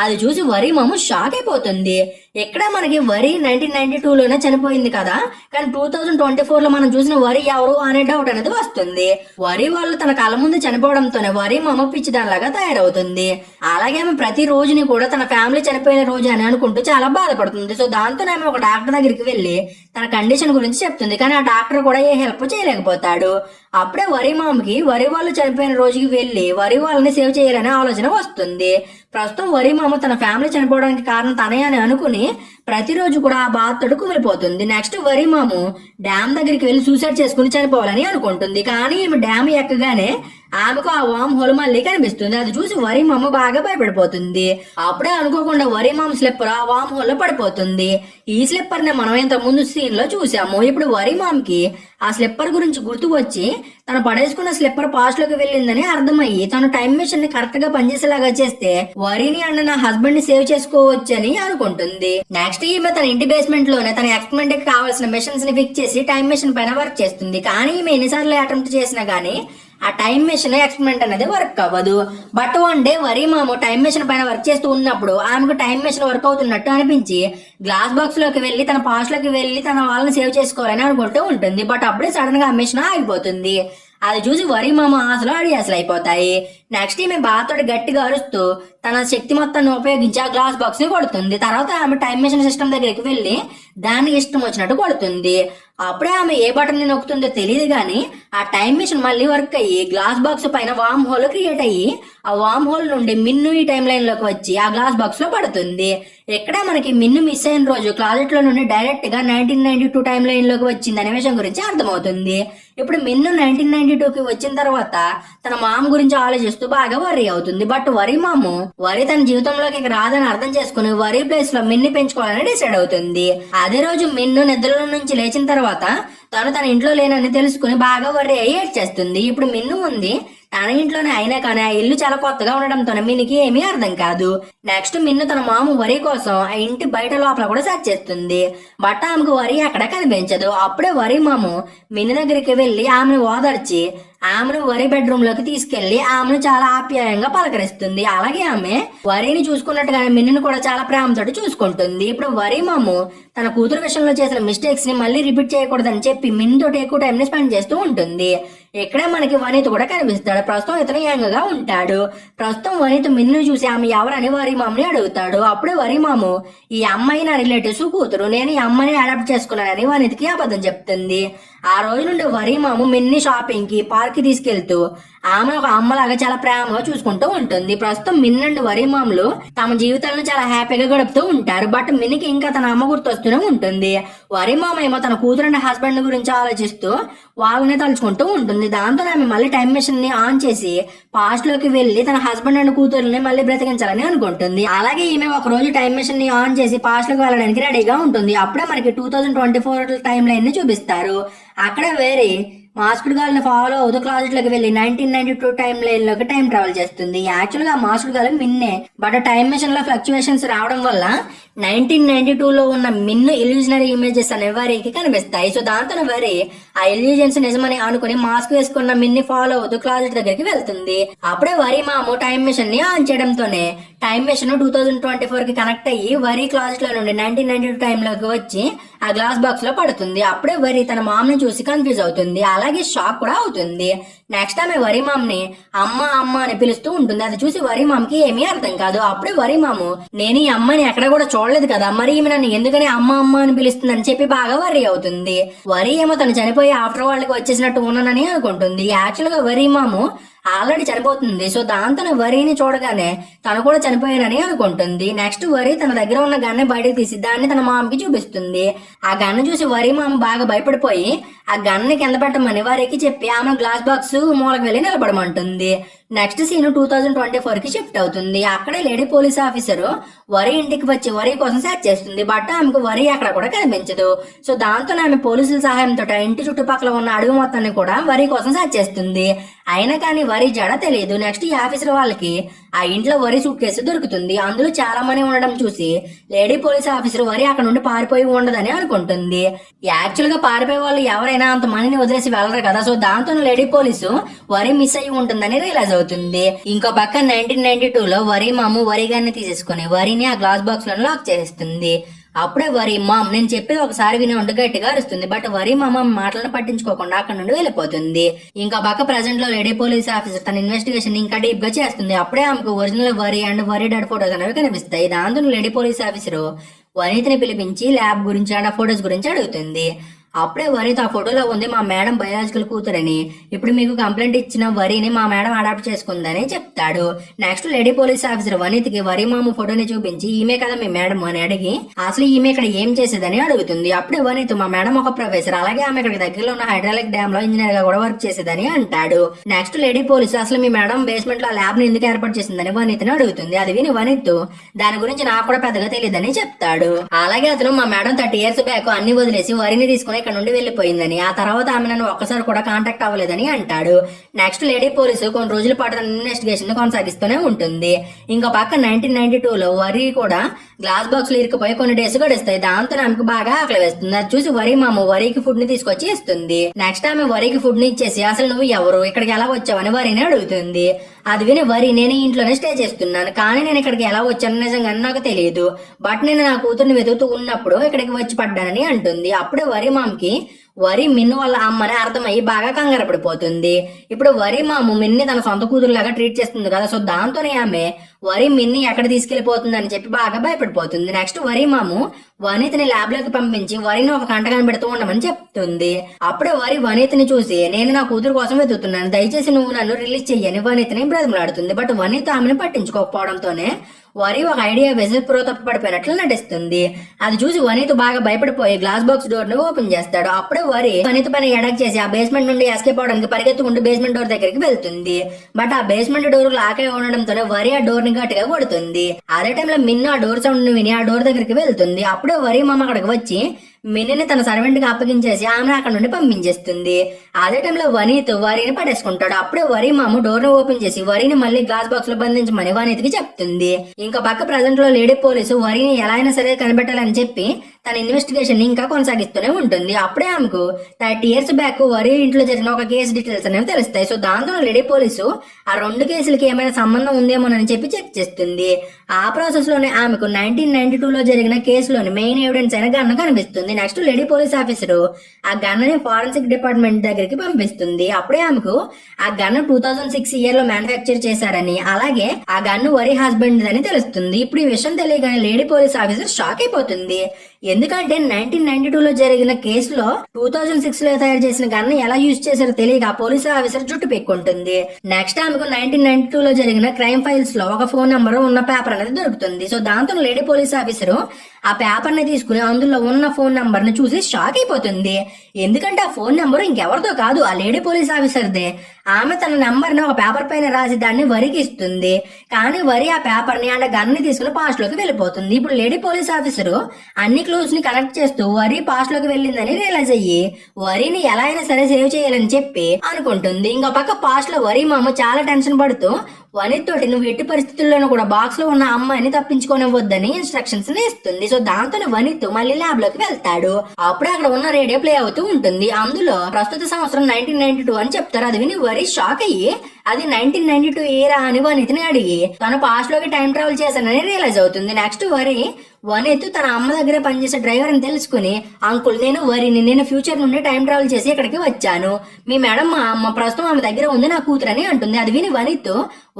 అది చూసి వరి మాము షాక్ అయిపోతుంది. ఎక్కడ మనకి వరి 1992లోనే చనిపోయింది కదా, కానీ 2024లో మనం చూసిన వరి ఎవరు అనే డౌట్ అనేది వస్తుంది. వరి వాళ్ళు తన కళ్ళ ముందు చనిపోవడంతోనే వరి మామ పిచ్చిదానిలాగా తయారవుతుంది. అలాగే ఆమె ప్రతి రోజుని కూడా తన ఫ్యామిలీ చనిపోయిన రోజు అని అనుకుంటూ చాలా బాధపడుతుంది. సో దాంతో ఆమె ఒక డాక్టర్ దగ్గరికి వెళ్లి తన కండిషన్ గురించి చెప్తుంది. కానీ ఆ డాక్టర్ కూడా ఏ హెల్ప్ చేయలేకపోతాడు. అప్పుడే వరి మామకి వరి వాళ్ళు చనిపోయిన రోజుకి వెళ్లి వరి వాళ్ళని సేవ్ చేయాలనే ఆలోచన వస్తుంది. ప్రస్తుతం వరి మామ తన ఫ్యామిలీ చనిపోవడానికి కారణం తనే అని అనుకుని ప్రతిరోజు కూడా ఆ బాధతో కుమిలిపోతుంది. నెక్స్ట్ వరి మాము డ్యామ్ దగ్గరికి వెళ్లి సూసైడ్ చేసుకుని చనిపోవాలని అనుకుంటుంది. కానీ ఈమె డ్యామ్ ఎక్కగానే ఆమెకు ఆ వామ్ హోల్ మళ్ళీ కనిపిస్తుంది. అది చూసి వరి మామ బాగా భయపడిపోతుంది. అప్పుడే అనుకోకుండా వరి మామ స్లిప్పర్ ఆ వామ్ హోల్ లో పడిపోతుంది. ఈ స్లిప్పర్ ని మనం ఇంత ముందు సీన్ లో చూసాము. ఇప్పుడు వరి మామకి ఆ స్లిప్పర్ గురించి గుర్తు వచ్చి తను పడేసుకున్న స్లిప్పర్ పాస్ట్ లోకి వెళ్ళిందని అర్థమయ్యి తను టైం మెషిన్ ని కరెక్ట్ గా పనిచేసేలాగా చేస్తే వరిని అండ్ నా హస్బెండ్ ని సేవ్ చేసుకోవచ్చని అనుకుంటుంది. నెక్స్ట్ ఈమె తన ఇంటి బేస్మెంట్ లోనే తన ఎక్స్పెరిమెంట్ కి కావాల్సిన మెషిన్స్ ని ఫిక్స్ చేసి టైం మెషిన్ పైన వర్క్ చేస్తుంది. కానీ ఈమె ఎన్నిసార్లు అటెంప్ట్ చేసినా గానీ ఆ టైం మెషిన్ ఎక్స్పెరిమెంట్ అనేది వర్క్ అవ్వదు. బట్ వన్ డే వరి మామ టైం మెషిన్ పైన వర్క్ చేస్తూ ఉన్నప్పుడు ఆమెకు టైం మెషిన్ వర్క్ అవుతున్నట్టు అనిపించి గ్లాస్ బాక్స్ లోకి వెళ్లి తన పాస్ట్ లోకి వెళ్లి తన వాళ్ళని సేవ్ చేసుకోవాలని అనుకుంటూ ఉంటుంది. బట్ అప్పుడే సడన్ గా ఆ మెషిన్ ఆగిపోతుంది. అది చూసి వరి మామ ఆశలు అడియాసలు అయిపోతాయి. నెక్స్ట్ ఈమె బాధతోటి గట్టిగా అరుస్తూ తన శక్తి మొత్తాన్ని ఉపయోగించి ఆ గ్లాస్ బాక్స్ ని కొడుతుంది. తర్వాత ఆమె టైం మెషిన్ సిస్టమ్ దగ్గరికి వెళ్లి దాన్ని ఇష్టం వచ్చినట్టు కొడుతుంది. అప్పుడే ఆమె ఏ బటన్ ని నొక్కుతుందో తెలియదు కానీ ఆ టైం మెషిన్ మళ్ళీ వర్క్ అయ్యి గ్లాస్ బాక్స్ పైన వామ్ హోల్ క్రియేట్ అయ్యి ఆ వామ్ హోల్ నుండి మిన్ను ఈ టైం లైన్ లోకి వచ్చి ఆ గ్లాస్ బాక్స్ లో పడుతుంది. ఎక్కడ మనకి మిన్ను మిస్ అయిన రోజు క్లాజెట్ లో నుండి డైరెక్ట్ గా 1992 టైం లైన్ లోకి వచ్చింది అనే విషయం గురించి అర్థమవుతుంది. ఇప్పుడు మిన్ను 1992కి వచ్చిన తర్వాత తన మామ గురించి ఆలోచిస్తూ బాగా వరి అవుతుంది. బట్ వరి మాము వరి తన జీవితంలోకి ఇక రాదని అర్థం చేసుకుని వరి ప్లేస్ లో మిన్ని పెంచుకోవాలని డిసైడ్ అవుతుంది. అదే రోజు మిన్ను నిద్రలో నుంచి లేచిన తర్వాత తను తన ఇంట్లో లేనని తెలుసుకుని బాగా వరి అయ్యి ఏడ్చేస్తుంది. ఇప్పుడు మిన్ను ఉంది తన ఇంట్లోనే అయినా కానీ ఆ ఇల్లు చాలా కొత్తగా ఉండడంతో మిన్నికి ఏమీ అర్థం కాదు. నెక్స్ట్ మిన్ను తన మామ వరి కోసం ఆ ఇంటి బయట లోపల కూడా సెర్చ్ చేస్తుంది. బట్ ఆమెకు వరి అక్కడ కనిపించదు. అప్పుడే వరి మాము మిన్ను దగ్గరికి వెళ్లి ఆమెను ఓదార్చి ఆమెను వరి బెడ్రూమ్ లోకి తీసుకెళ్లి ఆమెను చాలా ఆప్యాయంగా పలకరిస్తుంది. అలాగే ఆమె వరిని చూసుకున్నట్టుగానే మిన్నును కూడా చాలా ప్రేమతో చూసుకుంటుంది. ఇప్పుడు వరి మాము తన కూతురు విషయంలో చేసిన మిస్టేక్స్ ని మళ్ళీ రిపీట్ చేయకూడదని చెప్పి మిన్ను తోటి ఎక్కువ టైం ని స్పెండ్ చేస్తూ ఉంటుంది. ఇక్కడే మనకి వనిత కూడా కనిపిస్తాడు. ప్రస్తుతం ఇతను యంగ్ గా ఉంటాడు. ప్రస్తుతం వనిత మిన్ను చూసి ఆమె ఎవరని వరి మామని అడుగుతాడు. అప్పుడే వరి మాము ఈ అమ్మాయి నా రిలేటివ్స్ కూతురు, నేను ఈ అమ్మాయిని అడాప్ట్ చేసుకున్నానని వనితకి అబద్ధం చెప్తుంది. ఆ రోజు నుండి వరి మాము మిన్ని షాపింగ్ కి పార్క్ కి తీసుకెళ్తూ ఆమె ఒక అమ్మలాగా చాలా ప్రేమగా చూసుకుంటూ ఉంటుంది. ప్రస్తుతం మిన్ అండ్ వరి మామలు తమ జీవితాలను చాలా హ్యాపీగా గడుపుతూ ఉంటారు. బట్ మిన్నికి ఇంకా తన అమ్మ గుర్తొస్తూనే ఉంటుంది. వరి మామ ఏమో తన కూతురు అండ్ హస్బెండ్ గురించి ఆలోచిస్తూ వాళ్ళని తలుచుకుంటూ ఉంటుంది. దాంతో ఆమె మళ్ళీ టైం మెషిన్ ని ఆన్ చేసి పాస్ట్ లోకి వెళ్లి తన హస్బెండ్ అండ్ కూతురుని మళ్ళీ బ్రతికించాలని అనుకుంటుంది. అలాగే ఈమె ఒక రోజు టైం మెషిన్ ని ఆన్ చేసి పాస్ట్ లోకి వెళ్ళడానికి రెడీగా ఉంటుంది. అప్పుడే మనకి 2024 టైం లైన్ ని చూపిస్తారు. అక్కడ వేరే మాస్కుడ్ గాలిని ఫాలో అవుతూ క్లాజెట్ లోకి వెళ్లి 1992 టైం లైన్ లోకి టైం ట్రావెల్ చేస్తుంది. యాక్చువల్ గా మాస్కుడ్ గాలి మిన్నే, బట్ టైం మెషిన్ లో ఫ్లక్చువేషన్స్ రావడం వల్ల 1992లో ఉన్న మిన్ను ఇల్యూజనరీ ఇమేజెస్ అనే వరికి కనిపిస్తాయి. సో దాంతో వరి ఆ ఇల్యూజన్స్ నిజమని అనుకుని మాస్క్ వేసుకున్న మిన్ని ఫాలో అవుతూ క్లాజెట్ దగ్గరికి వెళ్తుంది. అప్పుడే వరి మాము టైం మెషిన్ ని ఆన్ చేయడంతోనే టైం మెషిన్ 2024 కి కనెక్ట్ అయ్యి వరి క్లాజెట్ లో నుండి 1992 టైం లోకి వచ్చి ఆ గ్లాస్ బాక్స్ లో పడుతుంది. అప్పుడే వరి తన మామని చూసి కన్ఫ్యూజ్ అవుతుంది. అలాగే షాక్ కూడా అవుతుంది. నెక్స్ట్ ఆమె వరి మామ్ని అమ్మ అమ్మ అని పిలుస్తూ ఉంటుంది. అది చూసి వరి మామకి ఏమీ అర్థం కాదు. అప్పుడే వరి మాము నేను ఈ అమ్మని ఎక్కడ కూడా చూడలేదు కదా, మరి ఈమె నన్ను ఎందుకని అమ్మ అమ్మ అని పిలుస్తుందని చెప్పి బాగా వరి అవుతుంది. వరి ఏమో తను చనిపోయి ఆఫ్టర్ వాళ్ళకి వచ్చేసినట్టు ఉన్నానని అనుకుంటుంది. యాక్చువల్ గా వరి మాము ఆల్రెడీ చనిపోతుంది. సో దాంతో వరిని చూడగానే తను కూడా చనిపోయానని అనుకుంటుంది. నెక్స్ట్ వరి తన దగ్గర ఉన్న గన్ను బయటకు తీసి దాన్ని తన మామకి చూపిస్తుంది. ఆ గన్ను చూసి వరి మామ బాగా భయపడిపోయి ఆ గన్ని కింద పెట్టమని వరికి చెప్పి ఆమె గ్లాస్ బాక్స్ మూలకు వెళ్ళి నిలబడమంటుంది. నెక్స్ట్ సీన్ 2024 కి షిఫ్ట్ అవుతుంది. అక్కడే లేడీ పోలీస్ ఆఫీసర్ వరి ఇంటికి వచ్చి వరి కోసం సెర్చ్ చేస్తుంది. బట్ ఆమెకు వరి అక్కడ కూడా కనిపించదు. సో దాంతో ఆమె పోలీసుల సహాయంతో ఇంటి చుట్టుపక్కల ఉన్న అడుగు మొత్తాన్ని కూడా వరి కోసం సెర్చ్ చేస్తుంది. అయినా కానీ వరి జడ తెలియదు. నెక్స్ట్ ఈ ఆఫీసర్ వాళ్ళకి ఆ ఇంట్లో వరి సూట్ కేసు దొరుకుతుంది. అందులో చాలా మనీ ఉండడం చూసి లేడీ పోలీస్ ఆఫీసర్ వరి అక్కడ నుండి పారిపోయి ఉండదని అనుకుంటుంది. యాక్చువల్ గా పారిపోయే వాళ్ళు ఎవరైనా అంత మనీని వదిలేసి వెళ్ళరు కదా. సో దాంతో లేడీ పోలీసు వరి మిస్ అయ్యి ఉంటుందని రియలైజ్ అవుతుంది. ఇంకో పక్క 1992లో వరి మాము వరి గారిని తీసేసుకుని వరిని ఆ గ్లాస్ బాక్స్ లో లాక్ చేస్తుంది. అప్పుడే వరి మామ్ నేను చెప్పేది ఒకసారి విని ఉండి గట్టిగా అరుస్తుంది. బట్ వరి మామ మాటలను పట్టించుకోకుండా అక్కడ నుండి వెళ్ళిపోతుంది. ఇంకా పక్క ప్రెసెంట్ లో లేడీ పోలీస్ ఆఫీసర్ తన ఇన్వెస్టిగేషన్ ఇంకా డీప్ గా చేస్తుంది. అప్పుడే ఆమెకు ఒరిజినల్ వరి అండ్ వరి డెడ్ ఫోటోస్ అనేవి కనిపిస్తాయి. దాంతో లేడీ పోలీస్ ఆఫీసర్ వనితని పిలిపించి ల్యాబ్ గురించి అండ్ ఆ ఫోటోస్ గురించి అడుగుతుంది. అప్పుడే వరితో ఆ ఫోటోలో ఉంది మా మేడం బయాలజికల్ కూతురని, ఇప్పుడు మీకు కంప్లైంట్ ఇచ్చిన వరిని మా మేడం అడాప్ట్ చేసుకుందని చెప్తాడు. నెక్స్ట్ లేడీ పోలీస్ ఆఫీసర్ వనితకి వరి మామ ఫోటోని చూపించి ఈమె కదా మీ మేడం అని అడిగి అసలు ఈమె ఇక్కడ ఏం చేసేదని అడుగుతుంది. అప్పుడే వనిత మా మేడం ఒక ప్రొఫెసర్, అలాగే ఆమె ఇక్కడ దగ్గరలో ఉన్న హైడ్రాలిక్ డ్యామ్ లో ఇంజనీర్ గా కూడా వర్క్ చేసేదని అంటాడు. నెక్స్ట్ లేడీ పోలీస్ అసలు మీ మేడం బేస్మెంట్ లో ల్యాబ్ ని ఎందుకు ఏర్పాటు చేసిందని వనితని అడుగుతుంది. అది విని వనిత్ దాని గురించి నాకు కూడా పెద్దగా తెలియదని చెప్తాడు. అలాగే అతను మా మేడం 30 years బ్యాక్ అన్ని వదిలేసి వరిని తీసుకుని ఇక్కడ నుండి వెళ్లిపోయిందని, ఆ తర్వాత ఆమె నన్ను ఒక్కసారి కూడా కాంటాక్ట్ అవ్వలేదని అంటాడు. నెక్స్ట్ లేడీ పోలీసు కొన్ని రోజుల పాటు ఇన్వెస్టిగేషన్ కొనసాగిస్తూనే ఉంటుంది. ఇంకో పక్క 1992లో వరి కూడా గ్లాస్ బాక్స్ లో ఇరుక్కుపోయి కొన్ని డేస్ గడుస్తాయి. దాంతో ఆమెకు బాగా ఆకలి వేస్తుంది. అది చూసి వరి మామ వరికి ఫుడ్ ని తీసుకొచ్చి ఇస్తుంది. నెక్స్ట్ ఆమె వరికి ఫుడ్ ని ఇచ్చేసి అసలు నువ్వు ఎవరు, ఇక్కడికి ఎలా వచ్చావని వరిని అడుగుతుంది. అది విని వరి నేను ఇంట్లోనే స్టే చేస్తున్నాను, కానీ నేను ఇక్కడికి ఎలా వచ్చాను నిజంగా నాకు తెలియదు, బట్ నేను నా కూతుర్ని వెతుకుతూ ఉన్నప్పుడు ఇక్కడికి వచ్చి పడ్డానని అంటుంది. అప్పుడే వరి మామకి వరి మిన్ను వాళ్ళ అమ్మని అర్థమయ్యి బాగా కంగారు పడిపోతుంది. ఇప్పుడు వరి మాము మిన్ని తన సొంత కూతురులాగా ట్రీట్ చేస్తుంది కదా. సో దాంతోనే ఆమె వరి మిన్ని ఎక్కడ తీసుకెళ్లిపోతుంది అని చెప్పి బాగా భయపడిపోతుంది. నెక్స్ట్ వరి మాము వనితని ల్యాబ్ లోకి పంపించి వరిని ఒక కంట కనిపెడుతూ ఉండమని చెప్తుంది. అప్పుడే వరి వనితని చూసి నేను నా కూతురు కోసం వెతుకుతున్నాను, దయచేసి నువ్వు నన్ను రిలీజ్ చెయ్యని వనితని బ్రతిమలాడుతుంది. బట్ వనిత ఆమెను పట్టించుకోకపోవడంతోనే వరి ఒక ఐడియా వేసి తప్పు పడిపోయినట్లు నటిస్తుంది. అది చూసి వనిత బాగా భయపడిపోయి గ్లాస్ బాక్స్ డోర్ ను ఓపెన్ చేస్తాడు. అప్పుడే వరి వనిత పని ఎడక్ చేసి ఆ బేస్మెంట్ నుండి ఎస్కేప్ అవడానికి పరిగెత్తుకుంటూ బేస్మెంట్ డోర్ దగ్గరికి వెళ్తుంది. బట్ ఆ బేస్మెంట్ డోర్ లాక్ అయి ఉండడంతోనే వరి ఆ డోర్ ని గట్టిగా కొడుతుంది. అదే టైంలో మిన్ను ఆ డోర్ సౌండ్ ని విని ఆ డోర్ దగ్గరికి వెళ్తుంది. అప్పుడే వరి మామ అక్కడికి వచ్చి మిన్నిని తన సర్వెంట్ గా అప్పగించేసి ఆమెను అక్కడ నుండి పంపించేస్తుంది. అదే టైంలో వనీత్ వరిని పడేసుకుంటాడు. అప్పుడే వరి మాము డోర్ ను ఓపెన్ చేసి వరిని మళ్ళీ గ్లాస్ బాక్స్ లో బంధించమని వనీత్కి చెప్తుంది. ఇంకా పక్క ప్రజెంట్ లో లేడీ పోలీసు వరిని ఎలా అయినా సరే కనిపెట్టాలని చెప్పి తన ఇన్వెస్టిగేషన్ ఇంకా కొనసాగిస్తూనే ఉంటుంది. అప్పుడే ఆమెకు 30 years బ్యాక్ వరి ఇంట్లో జరిగిన ఒక కేసు డీటెయిల్స్ అనేవి తెలుస్తాయి. సో దాంతో లేడీ పోలీసు ఆ 2 కేసులకి ఏమైనా సంబంధం ఉందేమోనని చెప్పి చెక్ చేస్తుంది. ఆ ప్రాసెస్ లోనే ఆమెకు 1992లో జరిగిన కేసులోని మెయిన్ ఎవిడెన్స్ అయిన గన్ను కనిపిస్తుంది. నెక్స్ట్ లేడీ పోలీస్ ఆఫీసర్ ఆ గన్నుని ఫారెన్సిక్ డిపార్ట్మెంట్ దగ్గరికి పంపిస్తుంది. అప్పుడే ఆమెకు ఆ గన్ను 2006 year లో మ్యానుఫ్యాక్చర్ చేశారని, అలాగే ఆ గన్ను వరి హస్బెండ్ అని తెలుస్తుంది. ఇప్పుడు ఈ విషయం తెలియగానే లేడీ పోలీస్ ఆఫీసర్ షాక్ అయిపోతుంది. ఎందుకంటే 1992లో జరిగిన కేసులో 2006లో తయారు చేసిన గన్ను ఎలా యూజ్ చేశారో తెలియక ఆ పోలీస్ ఆఫీసర్ జుట్టు పెక్కుంటుంది. నెక్స్ట్ ఆమెకు 1992లో జరిగిన క్రైమ్ ఫైల్స్ లో ఒక ఫోన్ నెంబర్ ఉన్న పేపర్ అనేది దొరుకుతుంది. సో దాంతో లేడీ పోలీస్ ఆఫీసర్ ఆ పేపర్ ని తీసుకుని అందులో ఉన్న ఫోన్ నెంబర్ ని చూసి షాక్ అయిపోతుంది. ఎందుకంటే ఆ ఫోన్ నెంబర్ ఇంకెవరితో కాదు, ఆ లేడీ పోలీస్ ఆఫీసర్దే. ఆమె తన నెంబర్ ని ఒక పేపర్ పైన రాసి దాన్ని వరికి ఇస్తుంది. కానీ వరి ఆ పేపర్ ని అండ్ గన్ ని తీసుకుని పాస్ట్ లోకి వెళ్ళిపోతుంది. ఇప్పుడు లేడీ పోలీస్ ఆఫీసర్ అన్ని క్లూస్ ని కనెక్ట్ చేస్తూ వరి పాస్ట్ లోకి వెళ్ళిందని రియలైజ్ అయ్యి వరిని ఎలా అయినా సరే సేవ్ చేయాలని చెప్పి అనుకుంటుంది. ఇంకో పక్క పాస్ట్ లో వరి మామ చాలా టెన్షన్ పడుతూ వనిత్ తోటి నువ్వు ఎట్టి పరిస్థితుల్లోనూ కూడా బాక్స్ లో ఉన్న అమ్మాయిని తప్పించుకోనివ్వద్దని ఇన్స్ట్రక్షన్స్ ని ఇస్తుంది. సో దాంతో వనిత్ మళ్ళీ ల్యాబ్ లోకి వెళ్తాడు. అప్పుడే అక్కడ ఉన్న రేడియో ప్లే అవుతూ ఉంటుంది. అందులో ప్రస్తుత సంవత్సరం 1992 అని చెప్తారు. అది విని వరి షాక్ అయ్యి అది 1992 ఏరా అని వనిత్ని అడిగి తను పాస్ట్ లోకి టైం ట్రావెల్ చేశానని రియలైజ్ అవుతుంది. నెక్స్ట్ వరి వనిత్ తన అమ్మ దగ్గర పనిచేసే డ్రైవర్ అని తెలుసుకుని అంకుల్ నేను వరిని నేను ఫ్యూచర్ నుండి టైం ట్రావెల్ చేసి ఇక్కడికి వచ్చాను, మీ మేడం మా అమ్మ ప్రస్తుతం ఆమె దగ్గర ఉంది నా కూతురని అంటుంది. అది విని వనిత్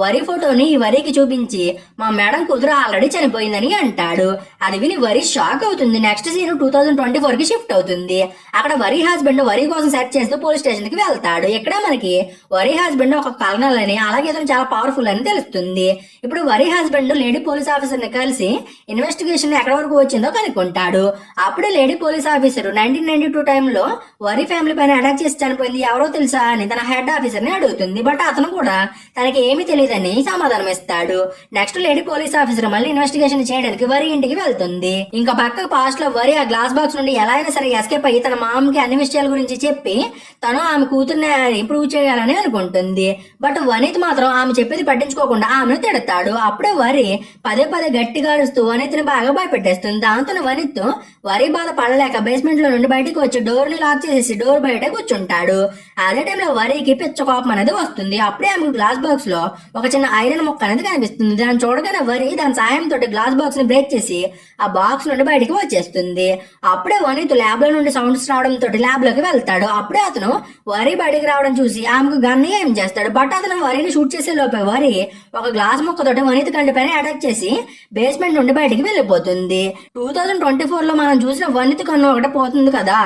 వరి ఫోటోని ఈ వరికి చూపించి మా మేడం కూతురు ఆల్రెడీ చనిపోయిందని అంటాడు. అది విని వరి షాక్ అవుతుంది. నెక్స్ట్ సీన్ 2024 కి షిఫ్ట్ అవుతుంది. అక్కడ వరి హస్బెండ్ వరి కోసం సెర్చ్ చేస్తూ పోలీస్ స్టేషన్ కి వెళ్తాడు. ఇక్కడ మనకి వరి హస్బెండ్ ఒక కల చలనాలని, అలాగే ఇతను చాలా పవర్ఫుల్ అని తెలుస్తుంది. ఇప్పుడు వరి హస్బెండ్ లేడీ పోలీస్ ఆఫీసర్ ని కలిసి ఇన్వెస్టిగేషన్ ఎక్కడి వరకు వచ్చిందో కనుక్కుంటాడు. అప్పుడే లేడీ పోలీస్ ఆఫీసర్ 1992 టైంలో వరి ఫ్యామిలీ పైన అటాక్ చేసి చనిపోయింది ఎవరో తెలుసా అని తన హెడ్ ఆఫీసర్ ని అడుగుతుంది. బట్ అతను కూడా తనకి ఏమీ తెలియదని సమాధానం ఇస్తాడు. నెక్స్ట్ లేడీ పోలీస్ ఆఫీసర్ మళ్ళీ ఇన్వెస్టిగేషన్ చేయడానికి వరి ఇంటికి వెళ్తుంది. ఇంకా పక్క పాస్ట్ లో వరి ఆ గ్లాస్ బాక్స్ నుండి ఎలా అయినా సరే ఎస్కేప్ అయ్యి తన మామకి అన్ని విషయాల గురించి చెప్పి తను ఆమె కూతుర్ని ఇంప్రూవ్ చేయాలని అనుకుంటుంది. బట్ వనిత్ మాత్రం ఆమె చెప్పేది పట్టించుకోకుండా ఆమెను తిడతాడు. అప్పుడే వరి పదే పదే గట్టిగా అరుస్తూ వనిత్ని బాగా భయపెట్టేస్తుంది. దాంతో వనిత్ వరి బాధ పడలేక బేస్మెంట్ లో నుండి బయటకు వచ్చి డోర్ ని లాక్ చేసేసి డోర్ బయట కూర్చుంటాడు. అదే టైంలో వరికి పిచ్చ కోపం అనేది వస్తుంది. అప్పుడే ఆమె గ్లాస్ బాక్స్ లో ఒక చిన్న ఐరన్ ముక్క అనేది కనిపిస్తుంది. దాన్ని చూడగానే వరి దాని సాయంతో గ్లాస్ బాక్స్ ని బ్రేక్ చేసి ఆ బాక్స్ నుండి బయటకు వచ్చేస్తుంది. అప్పుడే వనిత్ ల్యాబ్ లో నుండి సౌండ్స్ రావడంతో ల్యాబ్ లోకి వెళ్తాడు. అప్పుడే అతను వరి బయటికి రావడం చూసి ఆమెకు గన్ ఏం చేస్తాడు. బట్ అతను వరిని షూట్ చేసే లోపే వరి ఒక గ్లాస్ ముక్కతోటి వనిత్ కంటి పైన అటాక్ చేసి బేస్మెంట్ నుండి బయటికి వెళ్ళిపోతుంది. 2024 లో మనం చూసిన వనిత్ కన్ను ఒకటి పోతుంది కదా,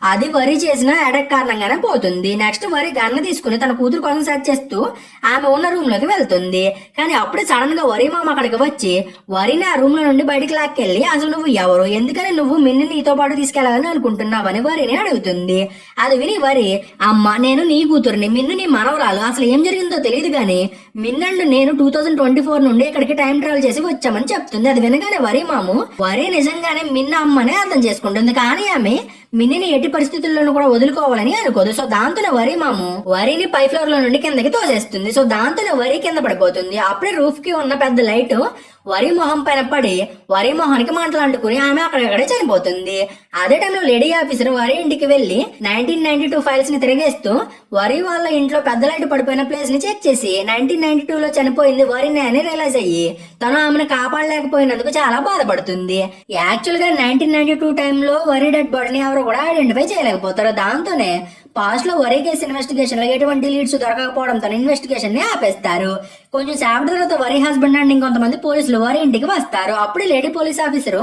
అది వరి చేసిన అటాక్ కారణంగానే పోతుంది. నెక్స్ట్ వరి గన్న తీసుకుని తన కూతురు కోసం సెర్చ్ చేస్తూ ఆమె ఉన్న రూమ్ లోకి వెళ్తుంది. కానీ అప్పుడే సడన్ గా వరి మామ అక్కడికి వచ్చి వరిని ఆ రూమ్ లో నుండి బయటికి లాక్కెళ్ళి అసలు నువ్వు ఎవరు, ఎందుకని నువ్వు మిన్ని నీతో పాటు తీసుకెళ్లాలని అనుకుంటున్నావని వరిని అడుగుతుంది. అది విని వరి, అమ్మ నేను నీ కూతురుని, మిన్ను నీ మనవరాలు, అసలు ఏం జరిగిందో తెలియదు గాని మిన్నండు నేను 2024 నుండి ఇక్కడికి టైం ట్రావెల్ చేసి వచ్చామని చెప్తుంది. అది వినగానే వరి మాము వరి నిజంగానే మిన్న అమ్మనే అర్థం చేసుకుంటుంది. కానీ ఆమె మిన్నిని ఎట్టి పరిస్థితుల్లోనూ కూడా వదులుకోవాలని అనుకోదు. సో దాంతో వరి మాము వరిని పై ఫ్లోర్ లో నుండి కిందకి తోసేస్తుంది. సో దాంతో వరి కింద పడిపోతుంది. అప్పుడే రూఫ్ కి ఉన్న పెద్ద లైట్ వరి మొహం పైన పడి వరి మొహానికి మంటలు అంటుకుని ఆమె అక్కడక్కడే చనిపోతుంది. అదే టైంలో లేడీ ఆఫీసర్ వరి ఇంటికి వెళ్లి 1992 ఫైల్స్ ని తిరిగేస్తూ వరి వాళ్ళ ఇంట్లో పెద్ద లైట్ పడిపోయిన ప్లేస్ ని చెక్ చేసి 1992 లో చనిపోయింది వరిని అని రియలైజ్ అయ్యి తను ఆమెను కాపాడలేకపోయినందుకు చాలా బాధపడుతుంది. యాక్చువల్ గా 1992 టైంలో వరి డెడ్ బాడీని ఎవరు కూడా ఐడెంటిఫై చేయలేకపోతారు. దాంతోనే పాస్ట్ లో వరి కేసు ఇన్వెస్టిగేషన్ లో ఎటువంటి లీడ్స్ దొరకకపోవడంతో ఇన్వెస్టిగేషన్ ని ఆపేస్తారు. కొంచెం సేపటి తర్వాత వరి హస్బెండ్ అండ్ ఇంకొంతమంది పోలీసులు వరి ఇంటికి వస్తారు. అప్పుడు లేడీ పోలీస్ ఆఫీసర్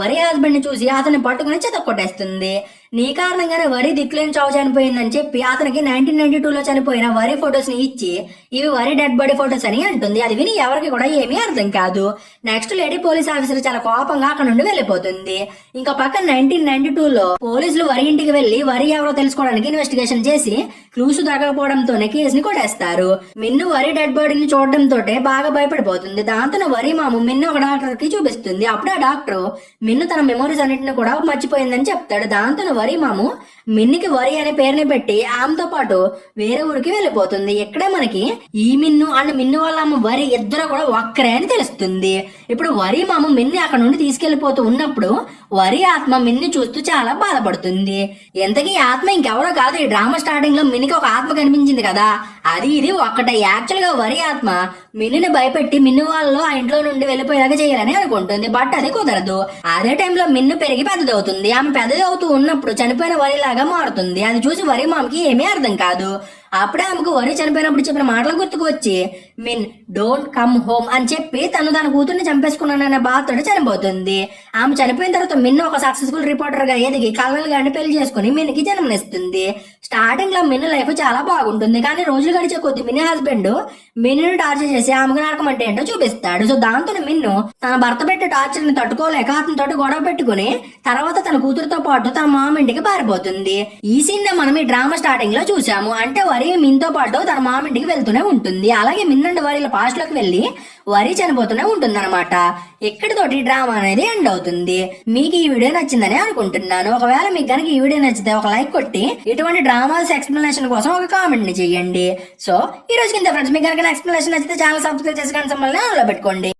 వరి హస్బెండ్ ని చూసి అతన్ని పట్టుకుని చెతకొట్టేస్తుంది. నీ కారణంగానే వరి దిక్కులేని చావు చనిపోయిందని చెప్పి అతనికి 1992 లో చనిపోయిన వరి ఫొటోస్ ని ఇచ్చి ఇవి వరి డెడ్ బాడీ ఫొటోస్ అని అంటుంది. అది విని ఎవరికి కూడా ఏమీ అర్థం కాదు. నెక్స్ట్ లేడీ పోలీస్ ఆఫీసర్ చాలా కోపంగా అక్కడ నుండి వెళ్ళిపోతుంది. ఇంకా పక్కన 1992 లో పోలీసులు వరి ఇంటికి వెళ్లి వరి ఎవరో తెలుసుకోవడానికి ఇన్వెస్టిగేషన్ చేసి క్లూస్ దొరకకపోవడంతోనే కేసుని కొట్టేస్తారు. మిన్ను వరి డెడ్ బాడీని చూడడంతో బాగా భయపడిపోతుంది. దాంతో వరి మాము మిన్ను ఒక డాక్టర్ కి చూపిస్తుంది. అప్పుడు ఆ డాక్టర్ మిన్ను తన మెమోరీస్ అన్నింటిని కూడా మర్చిపోయిందని చెప్తాడు. దాంతో వరి మాము మిన్నుకి వరి అనే పేరుని పెట్టి ఆమెతో పాటు వేరే ఊరికి వెళ్ళిపోతుంది. ఇక్కడే మనకి ఈ మిన్ను అండ్ మిన్ను వాళ్ళ అమ్మ వరి ఇద్దరు కూడా ఒక్కరే అని తెలుస్తుంది. ఇప్పుడు వరి మాము మిన్ని అక్కడ నుండి తీసుకెళ్లిపోతూ ఉన్నప్పుడు వరి ఆత్మ మిన్ని చూస్తూ చాలా బాధపడుతుంది. ఎంతకీ ఆత్మ ఇంకెవరో కాదు, ఈ డ్రామా స్టార్టింగ్ లో మిన్నికి ఒక ఆత్మ కనిపించింది కదా, అది ఇది ఒక్కటే. యాక్చువల్ గా వరి ఆత్మ మిన్నుని భయపెట్టి మిన్ను వాళ్ళు ఆ ఇంట్లో నుండి వెళ్ళిపోయేలాగా చేయాలని అనుకుంటుంది. బట్ అది కుదరదు. అదే టైంలో మిన్ను పెరిగి పెద్దదవుతుంది. ఆమె పెద్దదవుతూ ఉన్నప్పుడు చనిపోయిన వరి లాగా మారుతుంది. అది చూసి వరి మామకి ఏమీ అర్థం కాదు. అప్పుడే ఆమెకు వరి చనిపోయినప్పుడు చెప్పిన మాటలు గుర్తుకు వచ్చి మిన్ డోంట్ కమ్ హోమ్ అని చెప్పి తను తన కూతుర్ని చంపేసుకున్నాననే బాధతో చనిపోతుంది. ఆమె చనిపోయిన తర్వాత మిన్ను ఒక సక్సెస్ఫుల్ రిపోర్టర్ గా ఎదిగి కళ్ళలు గాని పెళ్లి చేసుకుని మిన్కి జన్మనిస్తుంది. స్టార్టింగ్ లో మిన్ను లైఫ్ చాలా బాగుంటుంది. కానీ రోజులు గడిచే కొద్ది మిన్ని హస్బెండ్ మిన్నుని టార్చర్ చేసి ఆమెకు నరకం అంటే ఏంటో చూపిస్తాడు. సో దాంతో మిన్ను తన భర్త పెట్టే టార్చర్ ని తట్టుకోలేక అతనితో గొడవ పెట్టుకుని తర్వాత తన కూతురుతో పాటు తన మామ ఇంటికి పారిపోతుంది. ఈ సీన్ మనం ఈ డ్రామా స్టార్టింగ్ లో చూసాము. అంటే వరి మిన్తో పాటు తన మామ ఇంటికి వెళ్తూనే ఉంటుంది. అలాగే మిన్నండి వరిల పాస్ట్ లోకి వెళ్లి వరి చనిపోతూనే ఉంటుంది అనమాట. ఇక్కడితోటి డ్రామా అనేది ఎండ్ అవుతుంది. మీకు ఈ వీడియో నచ్చిందని అనుకుంటున్నాను. ఒకవేళ మీకు కనుక ఈ వీడియో నచ్చితే ఒక లైక్ కొట్టి ఇటువంటి డ్రామాస్ ఎక్స్ప్లెనేషన్ కోసం ఒక కామెంట్ ని చేయండి. సో ఈ రోజు కింద ఫ్రెండ్స్ మీకు కనుక ఎక్స్ప్లెనేషన్ నచ్చితే ఛానల్ సబ్స్క్రైబ్ చేసి పెట్టుకోండి.